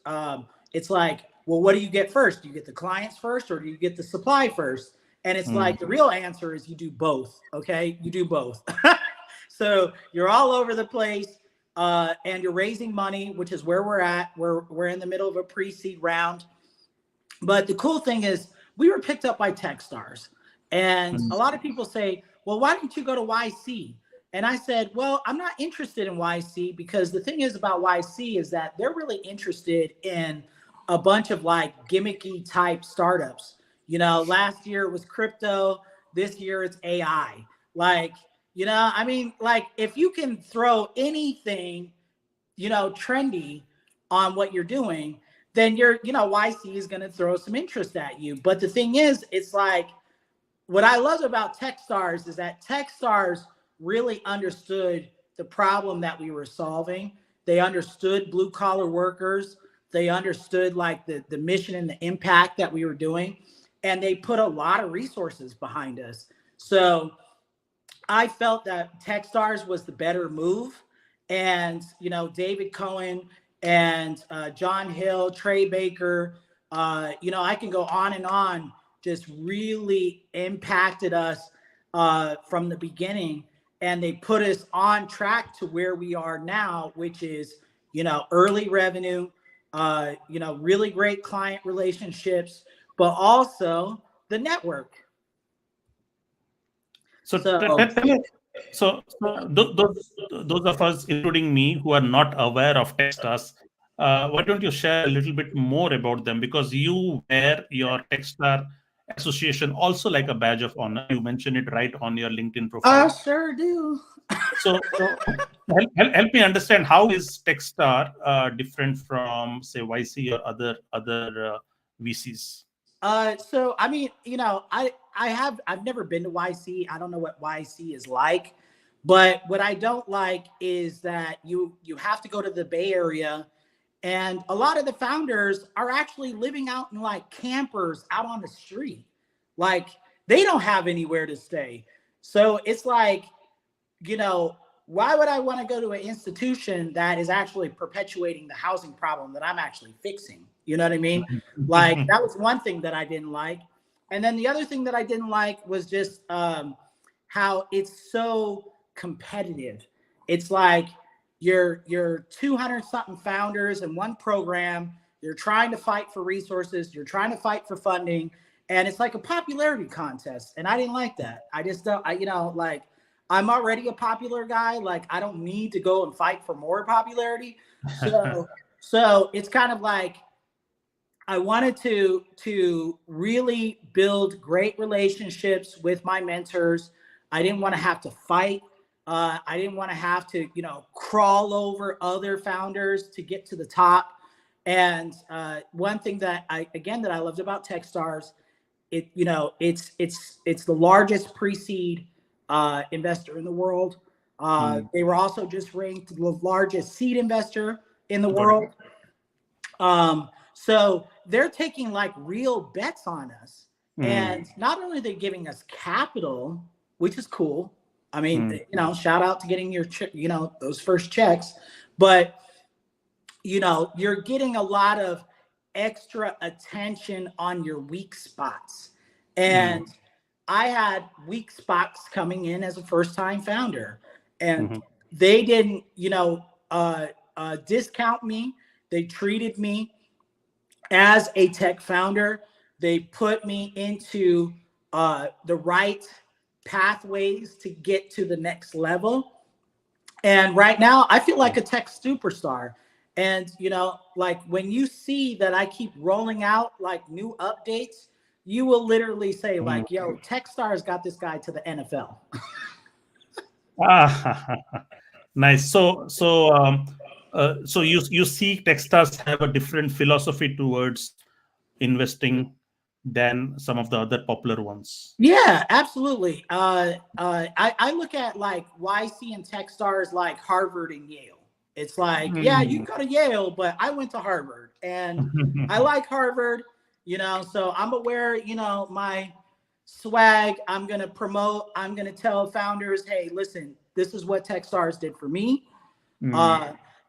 S2: it's like, well, what do you get first? Do you get the clients first, or do you get the supply first? And it's like, the real answer is you do both. Okay. You do both. So you're all over the place, and you're raising money, which is where we're at. We're in the middle of a pre-seed round. But the cool thing is we were picked up by Techstars. And a lot of people say, well, why didn't you go to YC? And I said, well, I'm not interested in YC because the thing is about YC is that they're really interested in a bunch of like gimmicky type startups. You know, last year it was crypto. This year it's AI. Like, you know, I mean, like if you can throw anything, you know, trendy on what you're doing, then you're, you know, YC is going to throw some interest at you. But the thing is, it's like, what I love about Techstars is that Techstars really understood the problem that we were solving. They understood blue collar workers. They understood like the mission and the impact that we were doing. And they put a lot of resources behind us. So I felt that Techstars was the better move. And, you know, David Cohen and John Hill, Trey Baker, you know, I can go on and on, just really impacted us from the beginning. And they put us on track to where we are now, which is, you know, early revenue, you know, really great client relationships, but also the network.
S1: So, tell us, those of us, including me, who are not aware of Techstars, why don't you share a little bit more about them? Because you wear your Techstar association also like a badge of honor. You mentioned it right on your LinkedIn
S2: I
S1: profile.
S2: sure do.
S1: So help me understand, how is Techstar different from, say, YC or other VCs?
S2: So I mean, you know, I've never been to YC. I don't know what YC is like, but what I don't like is that you have to go to the Bay Area, and a lot of the founders are actually living out in like campers out on the street. Like they don't have anywhere to stay. So it's like, you know, why would I want to go to an institution that is actually perpetuating the housing problem that I'm actually fixing? You know what I mean? Like that was one thing that I didn't like. And then the other thing that I didn't like was just how it's so competitive. It's like you're 200 something founders in one program. You're trying to fight for resources. You're trying to fight for funding. And it's like a popularity contest. And I didn't like that. I just don't, you know, like, I'm already a popular guy. Like I don't need to go and fight for more popularity. So it's kind of like I wanted to really build great relationships with my mentors. I didn't want to have to fight. I didn't want to have to, you know, crawl over other founders to get to the top. And one thing that I loved about Techstars, you know, it's the largest pre-seed investor in the world. They were also just ranked the largest seed investor in the world. So they're taking like real bets on us. And not only are they giving us capital, which is cool. I mean, you know, shout out to getting your, you know, those first checks, but you know, you're getting a lot of extra attention on your weak spots. And I had weak spots coming in as a first-time founder, and they didn't, you know, discount me. They treated me as a tech founder. They put me into the right pathways to get to the next level. And right now, I feel like a tech superstar. And, you know, like when you see that I keep rolling out like new updates, you will literally say like, yo, Techstars got this guy to the NFL.
S1: Nice. So you see Techstars have a different philosophy towards investing than some of the other popular ones.
S2: Yeah, absolutely. I look at like YC and Techstars like Harvard and Yale. It's like, yeah, you go to Yale, but I went to Harvard and I like Harvard, you know, so I'm aware, you know, my swag, I'm going to promote, I'm going to tell founders, hey, listen, this is what Techstars did for me.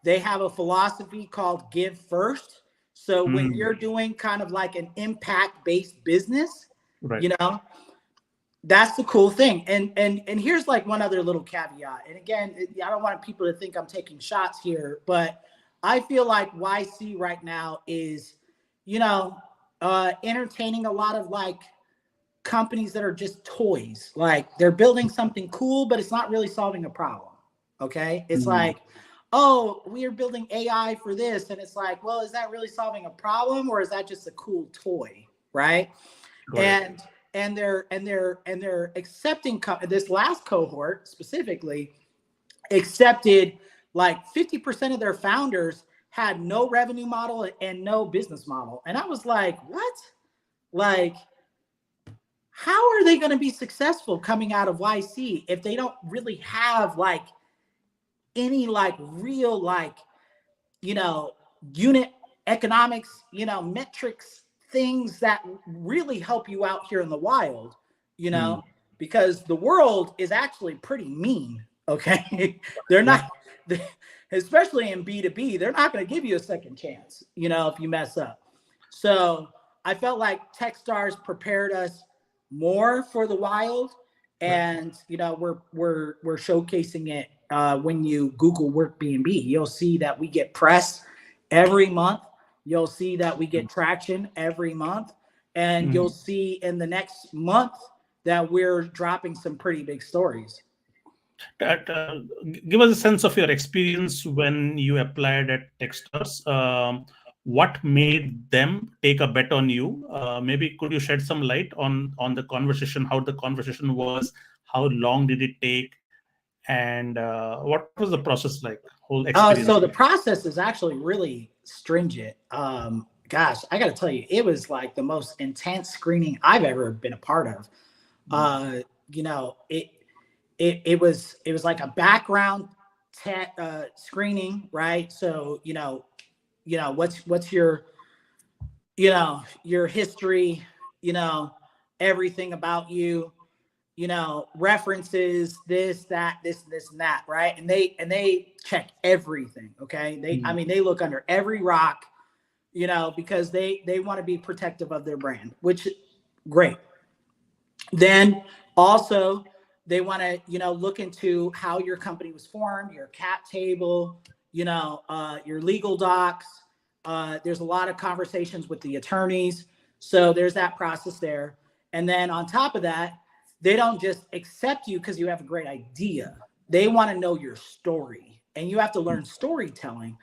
S2: They have a philosophy called give first. So when you're doing kind of like an impact-based business, you know, that's the cool thing. And here's like one other little caveat. And again, I don't want people to think I'm taking shots here, but I feel like YC right now is, you know, entertaining a lot of like companies that are just toys. Like they're building something cool, but it's not really solving a problem. Okay. It's like, oh, we are building AI for this. And it's like, well, is that really solving a problem or is that just a cool toy? Right.
S1: Got
S2: And they're accepting this last cohort specifically accepted like 50% of their founders had no revenue model and no business model. And I was like, what? Like, how are they going to be successful coming out of YC if they don't really have like any like real like, you know, unit economics, you know, metrics, things that really help you out here in the wild, you know, because the world is actually pretty mean. Okay. They're not, especially in B2B, they're not going to give you a second chance, you know, if you mess up. So I felt like Techstars prepared us more for the wild. And, you know, we're showcasing it when you Google Workbnb. You'll see that we get press every month. You'll see that we get traction every month. And you'll see in the next month that we're dropping some pretty big stories.
S1: Give us a sense of your experience when you applied at Techstars. What made them take a bet on you? Maybe could you shed some light on the conversation, how the conversation was, how long did it take, and what was the process like, whole experience?
S2: So the process is actually really stringent. Gosh, I got to tell you, it was like the most intense screening I've ever been a part of. You know, it was like a background screening, right? So, you know, what's your, you know, your history, you know, everything about you, you know, references, this, that, this, and that, right? And they check everything. Okay. I mean, they look under every rock, you know, because they want to be protective of their brand, which great. Then also they want to, you know, look into how your company was formed, your cap table, you know, your legal docs. There's a lot of conversations with the attorneys. So there's that process there. And then on top of that, they don't just accept you because you have a great idea. They want to know your story, and you have to learn storytelling.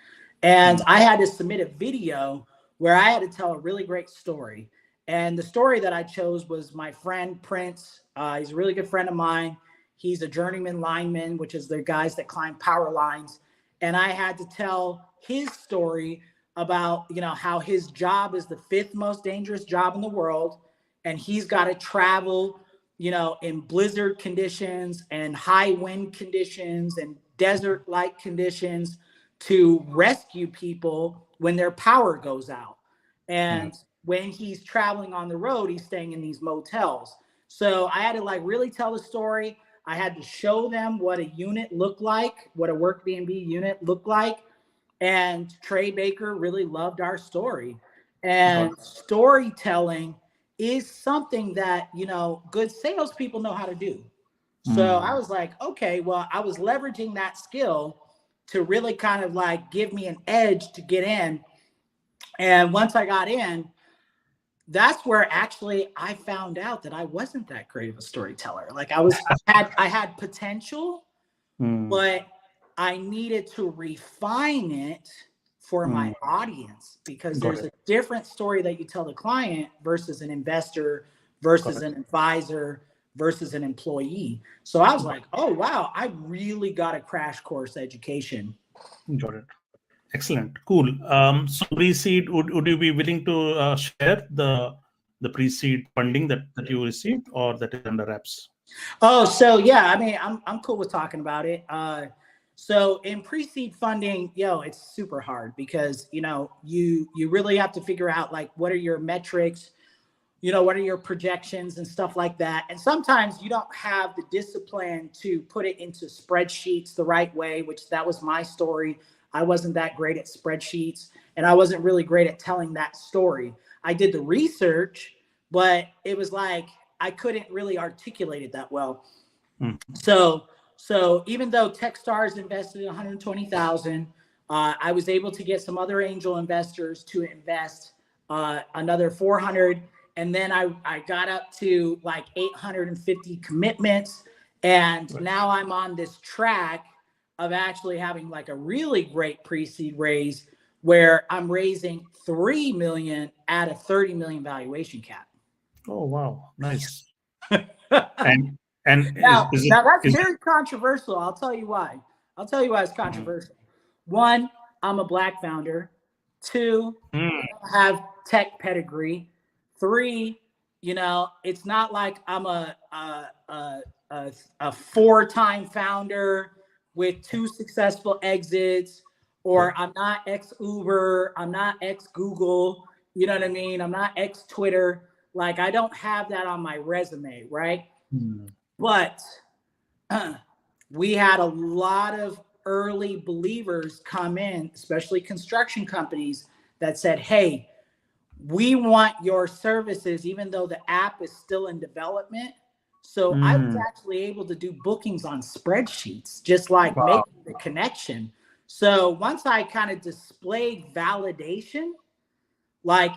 S2: And I had to submit a video where I had to tell a really great story. And the story that I chose was my friend Prince. He's a really good friend of mine. He's a journeyman lineman, which is the guys that climb power lines. And I had to tell his story about, you know, how his job is the 5th most dangerous job in the world. And he's got to travel, you know, in blizzard conditions and high wind conditions and desert-like conditions to rescue people when their power goes out. And when he's traveling on the road, he's staying in these motels. So I had to like really tell the story. I had to show them what a unit looked like, what a Workbnb unit looked like. And Trey Baker really loved our story. And storytelling is something that, you know, good salespeople know how to do. So I was like, okay, well, I was leveraging that skill to really kind of like give me an edge to get in. And once I got in, that's where actually I found out that I wasn't that great of a storyteller. Like I had potential, but I needed to refine it for my audience, because there's a different story that you tell the client versus an investor versus an advisor versus an employee. So I was like, oh, wow, I really got a crash course education.
S1: Got it. Excellent. Cool. So pre-seed, would you be willing to share the pre-seed funding that you received, or that is under wraps?
S2: Oh, so yeah, I mean, I'm cool with talking about it. So in pre-seed funding, it's super hard because, you really have to figure out like, what are your metrics, what are your projections and stuff like that. And sometimes you don't have the discipline to put it into spreadsheets the right way, which that was my story. I wasn't that great at spreadsheets, and I wasn't really great at telling that story. I did the research, but it was like, I couldn't really articulate it that well. So even though Techstars invested $120,000, I was able to get some other angel investors to invest another 400. And then I got up to like 850 commitments. And now I'm on this track of actually having like a really great pre-seed raise where I'm raising 3 million at a 30 million valuation cap.
S1: Oh, wow. Nice. And
S2: Now that's
S1: is
S2: very controversial. I'll tell you why. I'll tell you why it's controversial. One, I'm a Black founder. Two,
S1: mm,
S2: I have tech pedigree. Three, it's not like I'm a 4-time founder with 2 successful exits, or I'm not ex Uber, I'm not ex Google. You know what I mean? I'm not ex Twitter. Like, I don't have that on my resume, right?
S1: mm,
S2: But we had a lot of early believers come in, especially construction companies, that said, hey, we want your services, even though the app is still in development. So I was
S1: mm.
S2: actually able to do bookings on spreadsheets, just like
S1: Wow.
S2: making the connection. So once I kind of displayed validation,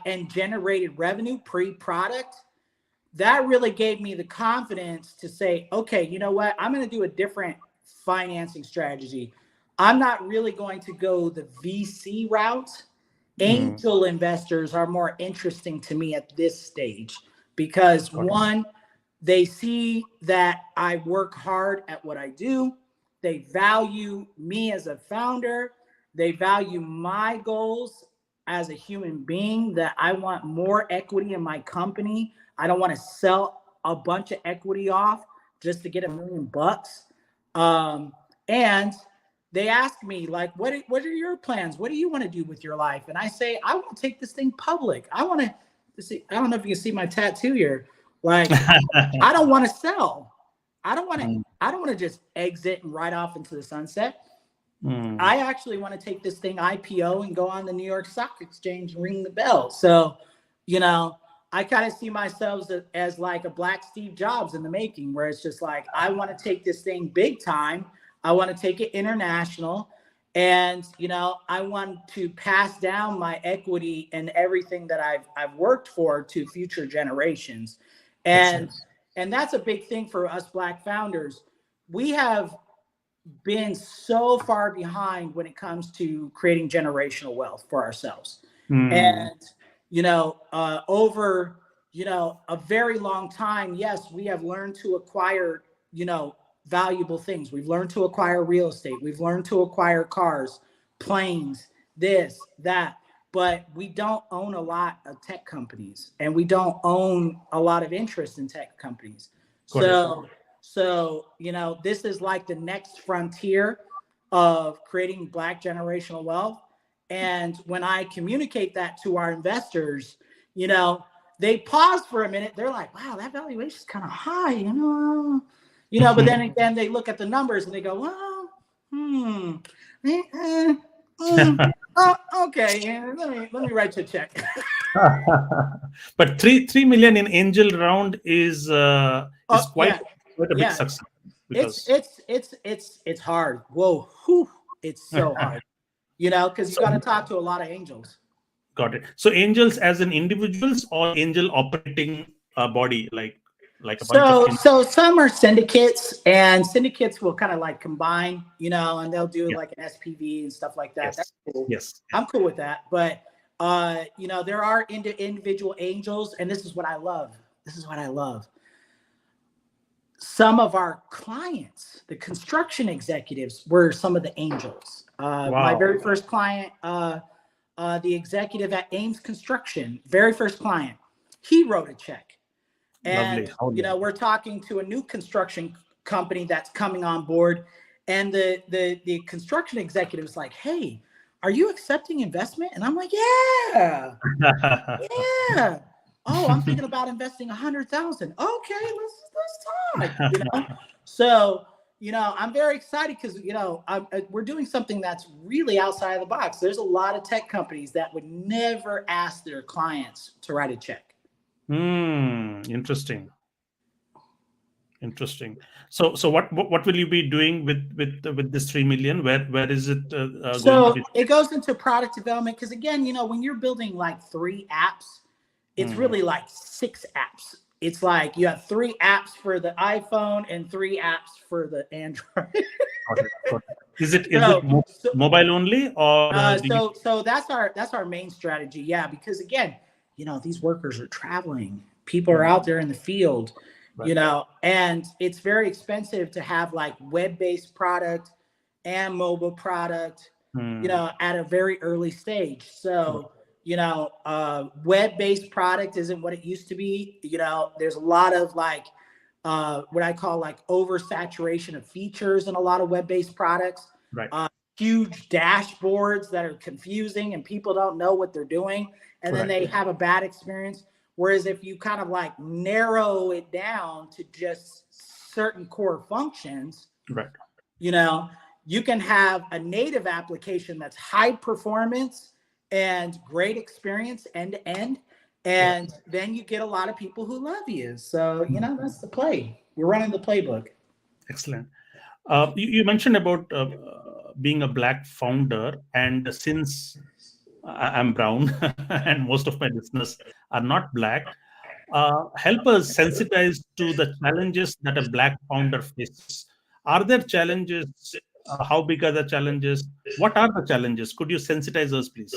S2: and generated revenue pre-product, that really gave me the confidence to say, okay, you know what? I'm going to do a different financing strategy. I'm not really going to go the VC route.
S1: Mm,
S2: Angel investors are more interesting to me at this stage because,
S1: got it.
S2: one, they see that I work hard at what I do. They value me as a founder. They value my goals as a human being, that I want more equity in my company. I don't want to sell a bunch of equity off just to get $1 million. And they ask me, like, what are your plans? What do you want to do with your life? And I say, I want to take this thing public. I want to see, I don't know if you can see my tattoo here. Like, I don't want to sell. I don't want to just exit and ride off into the sunset. I actually want to take this thing IPO and go on the New York Stock Exchange and ring the bell. So, I kind of see myself as like a Black Steve Jobs in the making, where it's just like, I want to take this thing big time. I want to take it international. And, I want to pass down my equity and everything that I've worked for to future generations. And that's a big thing for us Black founders. We have been so far behind when it comes to creating generational wealth for ourselves.
S1: Mm,
S2: And, over, a very long time, yes, we have learned to acquire, valuable things. We've learned to acquire real estate. We've learned to acquire cars, planes, this, that. But we don't own a lot of tech companies, and we don't own a lot of interest in tech companies.
S1: got it.
S2: So, this is like the next frontier of creating Black generational wealth. And when I communicate that to our investors, they pause for a minute. They're like, wow, that valuation is kind of high, but then again, they look at the numbers and they go, well, okay, yeah, let me write you a check.
S1: But 3 million in angel round is quite a big
S2: Yeah.
S1: success, because
S2: It's hard. Whoa, whew, it's so hard. Because you
S1: so
S2: got to talk to a lot of angels.
S1: got it. So angels as in individuals, or angel operating a body, like a bunch of
S2: So some are syndicates, and syndicates will kind of like combine, and they'll do like an SPV and stuff like that.
S1: Yes.
S2: That's cool.
S1: Yes.
S2: I'm cool with that. But there are individual angels, and this is what I love. Some of our clients, the construction executives, were some of the angels. My very first client, the executive at Ames Construction, very first client, he wrote a check. And, we're talking to a new construction company that's coming on board. And the construction executive is like, hey, are you accepting investment? And I'm like, yeah. Oh, I'm thinking about investing 100,000. Okay, let's talk. So, I'm very excited because, we're doing something that's really outside of the box. There's a lot of tech companies that would never ask their clients to write a check.
S1: Interesting. Interesting. So what will you be doing with this 3 million? Where is it going to
S2: So
S1: be?
S2: it goes into product development because, again, when you're building like 3 apps, it's
S1: Hmm.
S2: really like 6 apps. It's like you have 3 apps for the iPhone and 3 apps for the Android.
S1: Got it. Got it. Is it
S2: so, so
S1: mobile only, or do you?
S2: so that's our main strategy. Yeah, because, again, these workers are traveling. People are
S1: Hmm.
S2: out there in the field,
S1: Right.
S2: and it's very expensive to have like web-based product and mobile product,
S1: Hmm.
S2: at a very early stage.
S1: Right.
S2: So, web-based product isn't what it used to be. There's a lot of like what I call like oversaturation of features in a lot of web-based products.
S1: Right.
S2: Uh, Huge dashboards that are confusing and people don't know what they're doing, and then
S1: Right.
S2: they have a bad experience. Whereas if you kind of like narrow it down to just certain core functions,
S1: Right.
S2: you know, you can have a native application that's high performance and great experience end to end.
S1: Yeah.
S2: And then you get a lot of people who love you. So,
S1: Hmm.
S2: that's the play. We're running the playbook.
S1: Excellent. You mentioned about being a black founder, and since I'm brown and most of my listeners are not black, help us sensitize to the challenges that a black founder faces. Are there challenges? How big are the challenges? What are the challenges? Could you sensitize us, please?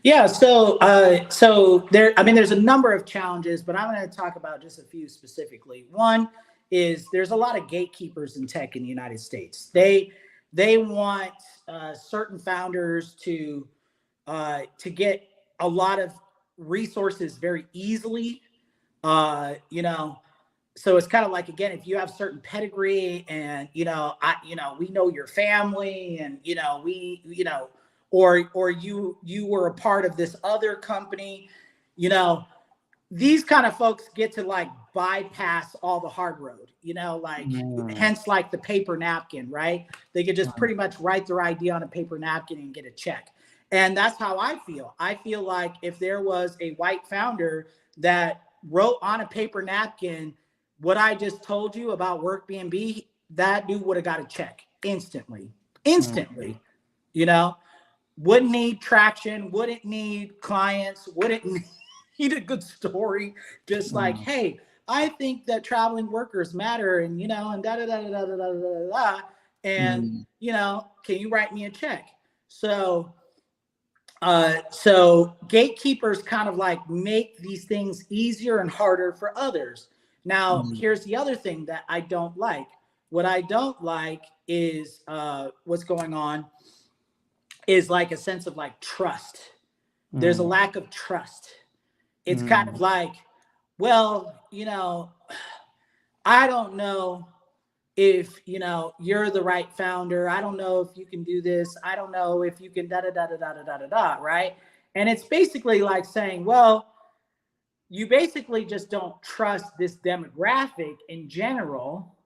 S2: Yeah, so there. I mean, there's a number of challenges, but I'm going to talk about just a few specifically. One is there's a lot of gatekeepers in tech in the United States. They want certain founders to get a lot of resources very easily. So it's kind of like, again, if you have certain pedigree and we know your family, and or you were a part of this other company, you know these kind of folks get to like bypass all the hard road, like
S1: Mm,
S2: hence like the paper napkin, right? They could just pretty much write their idea on a paper napkin and get a check. And that's how I feel like if there was a white founder that wrote on a paper napkin what I just told you about Workbnb, that dude would have got a check instantly.
S1: mm,
S2: Instantly. You know, wouldn't need traction, wouldn't need clients, wouldn't need a good story. Just like,
S1: mm,
S2: hey, I think that traveling workers matter, and and da da da da da da da da da. And
S1: mm,
S2: can you write me a check? So gatekeepers kind of like make these things easier and harder for others. Now,
S1: mm,
S2: here's the other thing that I don't like. What I don't like is what's going on is like a sense of like trust. There's a
S1: mm,
S2: lack of trust. It's kind
S1: mm,
S2: of like, well, I don't know if you're the right founder. I don't know if you can do this. I don't know if you can da da da da da da da da, right? And it's basically like saying, well, you basically just don't trust this demographic in general,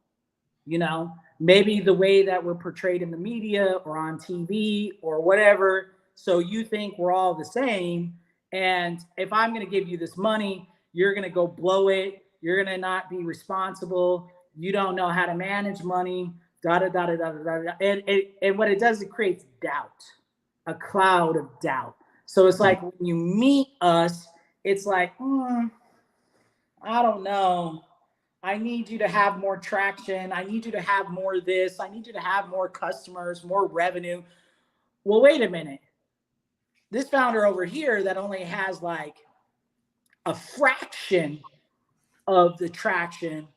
S2: maybe the way that we're portrayed in the media or on TV or whatever. So you think we're all the same. And if I'm going to give you this money, you're going to go blow it. You're going to not be responsible. You don't know how to manage money. Da da da da da da da. And what it does, it creates doubt, a cloud of doubt. So it's
S1: mm,
S2: like when you meet us, it's like, I don't know. I need you to have more traction. I need you to have more this. I need you to have more customers, more revenue. Well, wait a minute. This founder over here that only has like a fraction of the traction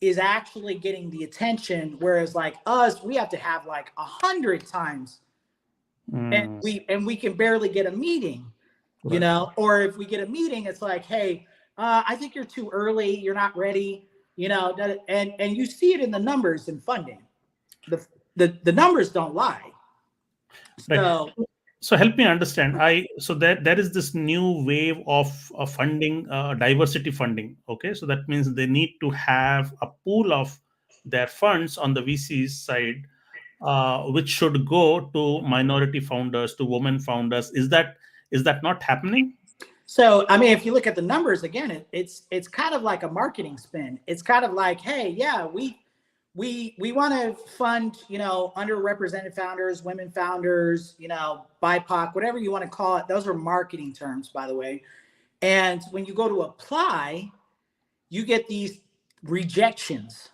S2: is actually getting the attention. Whereas like us, we have to have like 100 times, and
S1: mm.
S2: we can barely get a meeting,
S1: Right.
S2: or if we get a meeting, it's like, hey, I think you're too early. You're not ready. And you see it in the numbers and funding. The numbers don't lie.
S1: Right.
S2: So
S1: So help me understand. So there is this new wave of funding, diversity funding. Okay, so that means they need to have a pool of their funds on the VC's side, which should go to minority founders, to women founders. Is that not happening?
S2: So, I mean, if you look at the numbers again, it's kind of like a marketing spin. It's kind of like, hey, yeah, we want to fund, underrepresented founders, women founders, BIPOC, whatever you want to call it. Those are marketing terms, by the way. And when you go to apply, you get these rejections.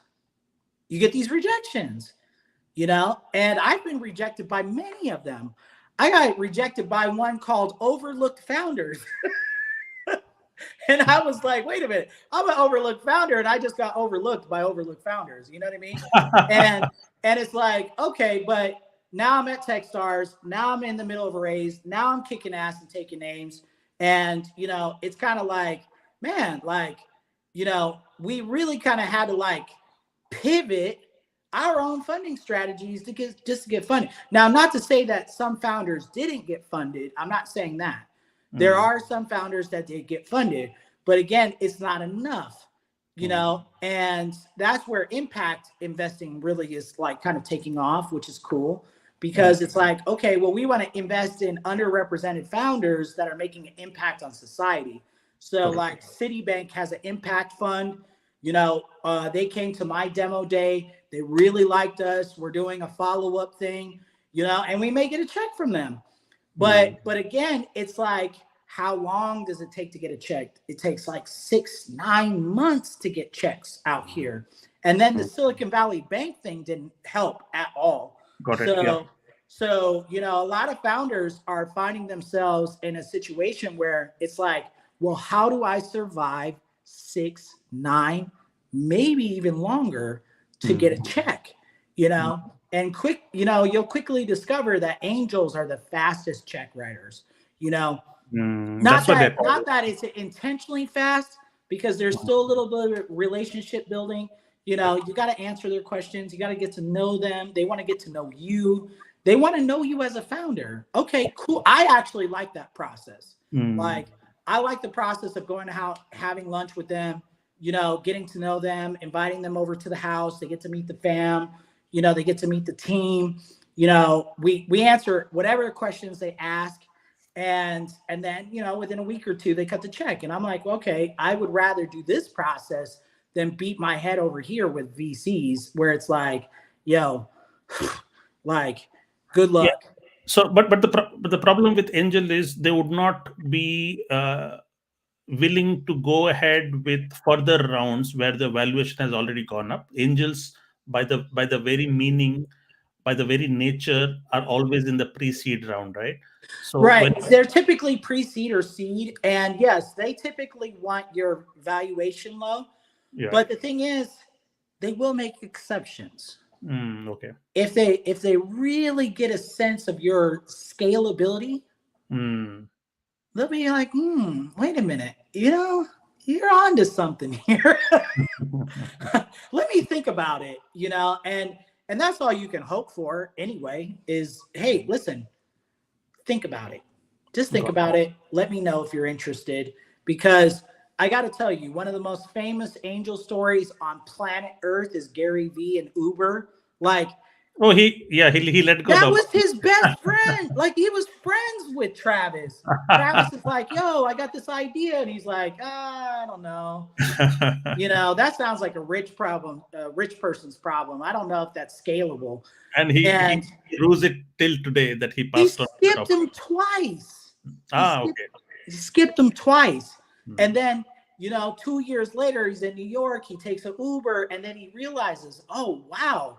S2: And I've been rejected by many of them. I got rejected by one called Overlooked Founders. And I was like, wait a minute, I'm an overlooked founder and I just got overlooked by overlooked founders. You know what I mean? and it's like, okay, but now I'm at Techstars. Now I'm in the middle of a raise. Now I'm kicking ass and taking names. And, it's kind of like, man, we really kind of had to pivot our own funding strategies to get funded. Now, not to say that some founders didn't get funded. I'm not saying that. There are some founders that did get funded, but again, it's not enough, and that's where impact investing really is kind of taking off, which is cool because it's like, okay, well, we want to invest in underrepresented founders that are making an impact on society. So like Citibank has an impact fund, they came to my demo day. They really liked us. We're doing a follow-up thing, and we may get a check from them. But again, it's like, how long does it take to get a check? It takes 6-9 months to get checks out here. And then the Silicon Valley Bank thing didn't help at all.
S1: Got it. Yeah.
S2: So, a lot of founders are finding themselves in a situation where it's like, well, how do I survive 6, 9, maybe even longer to get a check, And you'll quickly discover that angels are the fastest check writers, not that it's intentionally fast, because there's still a little bit of relationship building. You got to answer their questions. You got to get to know them. They want to get to know you. They want to know you as a founder. Okay, cool. I actually like that process. I like the process of going out, having lunch with them, getting to know them, inviting them over to the house. They get to meet the fam. They get to meet the team. We answer whatever questions they ask. And then, within a week or two, they cut the check. And I'm like, okay, I would rather do this process than beat my head over here with VCs where it's like, yo, good luck.
S1: Yeah. So, but the problem with angel is they would not be willing to go ahead with further rounds where the valuation has already gone up. Angels, by the very meaning, by the very nature, are always in the pre-seed round, right? So
S2: they're typically pre-seed or seed, and yes, they typically want your valuation low. Yeah. But the thing is, they will make exceptions.
S1: Okay.
S2: If they really get a sense of your scalability, they'll be like, wait a minute, you're onto something here. Let me think about it, and that's all you can hope for anyway, is, hey, listen, think about it. Just think about it. Let me know if you're interested, because I got to tell you, one of the most famous angel stories on planet Earth is Gary Vee and Uber.
S1: He let go.
S2: That was his best friend. He was friends with Travis. Travis is like, yo, I got this idea. And he's like, I don't know. That sounds like a rich person's problem. I don't know if that's scalable.
S1: And he rules it till today that he passed on.
S2: He skipped him twice. He skipped him twice. And then, 2 years later, he's in New York. He takes an Uber, and then he realizes, oh, wow,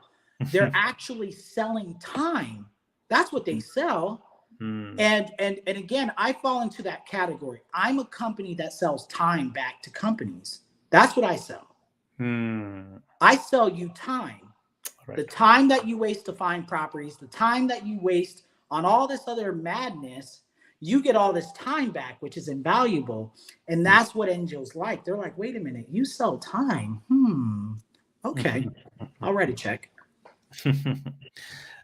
S2: they're actually selling time. That's what they sell. And again, I fall into that category. I'm a company that sells time back to companies. That's what I sell. I sell you time. Right. The time that you waste to find properties, the time that you waste on all this other madness, you get all this time back, which is invaluable. And that's what angels like. They're like, wait a minute, you sell time. Okay. I'll write a check.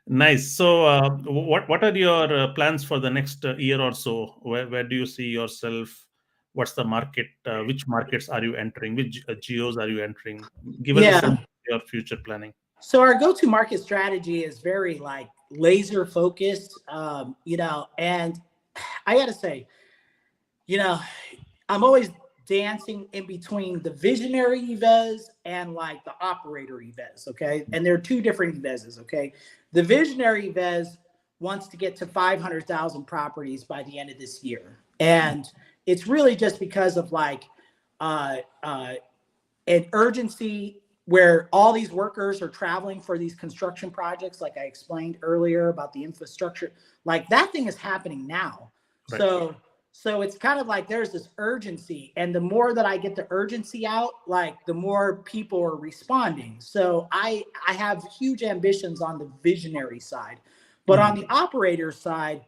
S1: Nice. So what are your plans for the next year or so? Where do you see yourself? What's the market? Which markets are you entering? Which geos are you entering? Give us your future planning.
S2: So our go-to-market strategy is very laser focused, and I got to say, you know, I'm always dancing in between the visionary Yevez and like the operator Yevez. Okay. And there are two different Yevezes. Okay. The visionary Yevez wants to get to 500,000 properties by the end of this year. And it's really just because of like uh, uh, an urgency where all these workers are traveling for these construction projects, like I explained earlier about the infrastructure. Like that thing is happening now.
S1: Right.
S2: So it's kind of like there's this urgency, and the more that I get the urgency out, like the more people are responding. So I have huge ambitions on the visionary side, but on the operator side,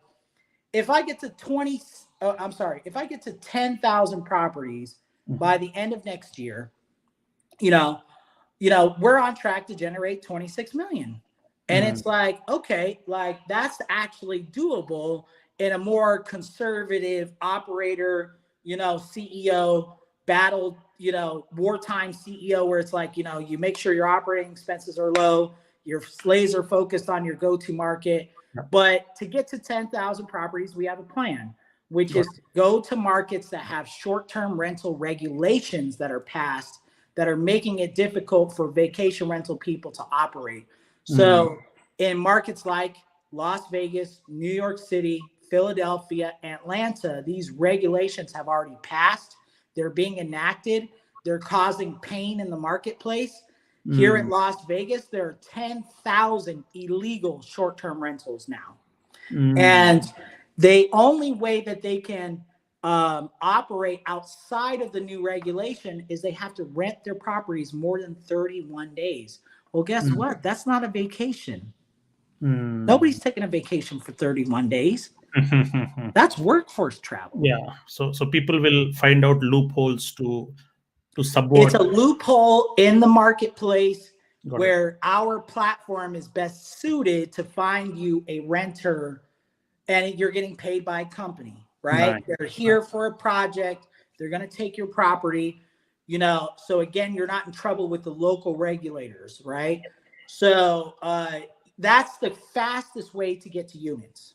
S2: if I get to if I get to 10,000 properties by the end of next year, you know, we're on track to generate 26 million. And it's like, okay, like that's actually doable in a more conservative operator, CEO battle, wartime CEO, where it's like, you make sure your operating expenses are low, you're laser focused on your go-to market. But to get to 10,000 properties, we have a plan, which is to go to markets that have short-term rental regulations that are passed that are making it difficult for vacation rental people to operate. So in markets like Las Vegas, New York City, Philadelphia, Atlanta, these regulations have already passed. They're being enacted. They're causing pain in the marketplace. Here in Las Vegas, there are 10,000 illegal short-term rentals now. And the only way that they can operate outside of the new regulation is they have to rent their properties more than 31 days. Well, guess what? That's not a vacation. Nobody's taking a vacation for 31 days. That's workforce travel.
S1: Yeah. So people will find out loopholes to
S2: It's
S1: subvert.
S2: a loophole in the marketplace
S1: Got it.
S2: where our platform is best suited to find you a renter, and you're getting paid by a company, right?
S1: Nice.
S2: They're here for a project. They're going to take your property, so again, you're not in trouble with the local regulators, right? So that's the fastest way to get to units.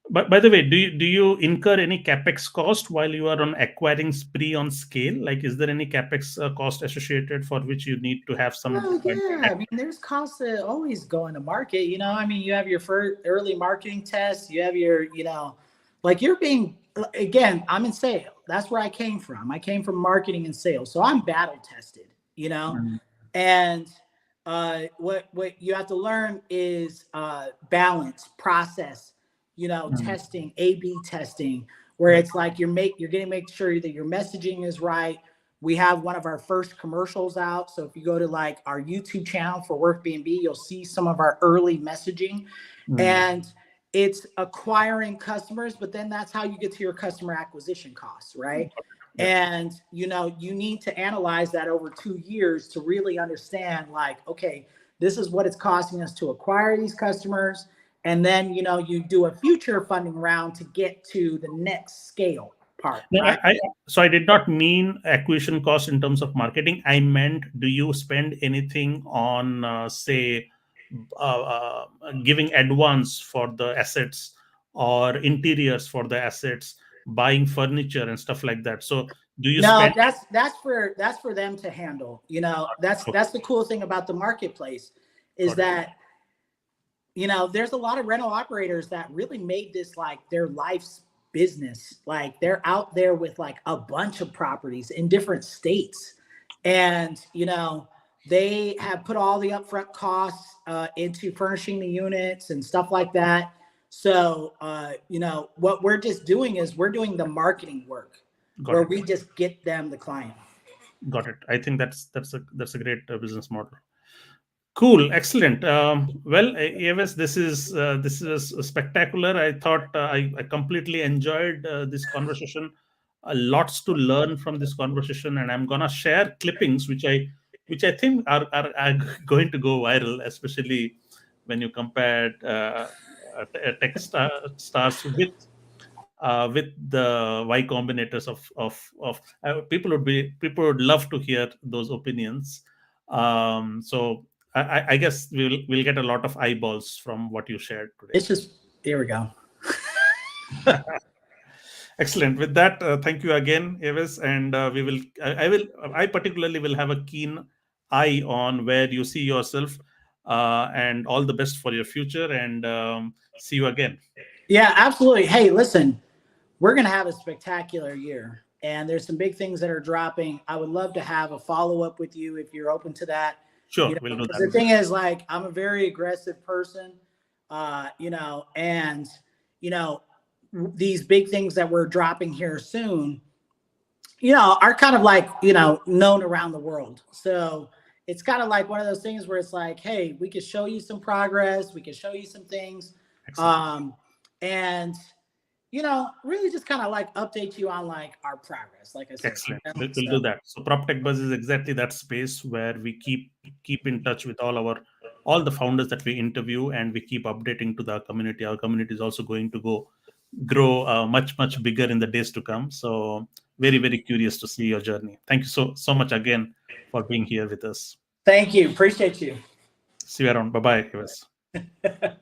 S1: But by the way, do you incur any capex cost while you are on acquiring spree on scale? Like, is there any capex cost associated for which you need to have some?
S2: Oh yeah, I mean, there's costs that always go into market. I mean, you have your first early marketing tests. You have your, like you're being, again, I'm in sales. That's where I came from. I came from marketing and sales, so I'm battle tested. And what you have to learn is balance, process, testing, A/B testing, where it's like you're going to make sure that your messaging is right. We have one of our first commercials out. So if you go to like our YouTube channel for Workbnb, you'll see some of our early messaging. And it's acquiring customers, but then that's how you get to your customer acquisition costs, right? And you need to analyze that over 2 years to really understand, like, okay, this is what it's costing us to acquire these customers. And then you do a future funding round to get to the next scale part.
S1: No,
S2: right?
S1: so I did not mean acquisition cost in terms of marketing. I meant, do you spend anything on, say, giving advance for the assets or interiors for the assets, buying furniture and stuff like that? So do you
S2: No,
S1: spend?
S2: that's for them to handle. That's the cool thing about the marketplace is that there's a lot of rental operators that really made this like their life's business. Like they're out there with like a bunch of properties in different states, and they have put all the upfront costs into furnishing the units and stuff like that. So what we're just doing is we're doing the marketing work where we just get them the client.
S1: Got it. I think that's a great business model. Cool, excellent. Well, Yevez, this is spectacular. I thought I completely enjoyed this conversation. Lots to learn from this conversation, and I'm gonna share clippings which I think are going to go viral, especially when you compare tech stars with the Y combinators of people would love to hear those opinions. So I guess we'll get a lot of eyeballs from what you shared today.
S2: It's just, here we go.
S1: Excellent. With that, thank you again, Yevez, and we will. I particularly will have a keen eye on where you see yourself, and all the best for your future. And see you again.
S2: Yeah, absolutely. Hey, listen, we're going to have a spectacular year, and there's some big things that are dropping. I would love to have a follow up with you if you're open to that.
S1: Sure, we'll do
S2: Because
S1: that.
S2: the thing is, like, I'm a very aggressive person, and you know, these big things that we're dropping here soon, are kind of like, known around the world. So it's kind of like one of those things where it's like, hey, we could show you some progress, we can show you some things,
S1: Excellent.
S2: and really just kind of like update you on like our progress, like I said.
S1: Excellent. We'll do that. So PropTechBuzz is exactly that space where we keep in touch with all the founders that we interview, and we keep updating to the community. Our community is also going to grow much bigger in the days to come. So very very curious to see your journey. Thank you so much again for being here with us.
S2: Thank you. Appreciate you.
S1: See you around. Bye bye.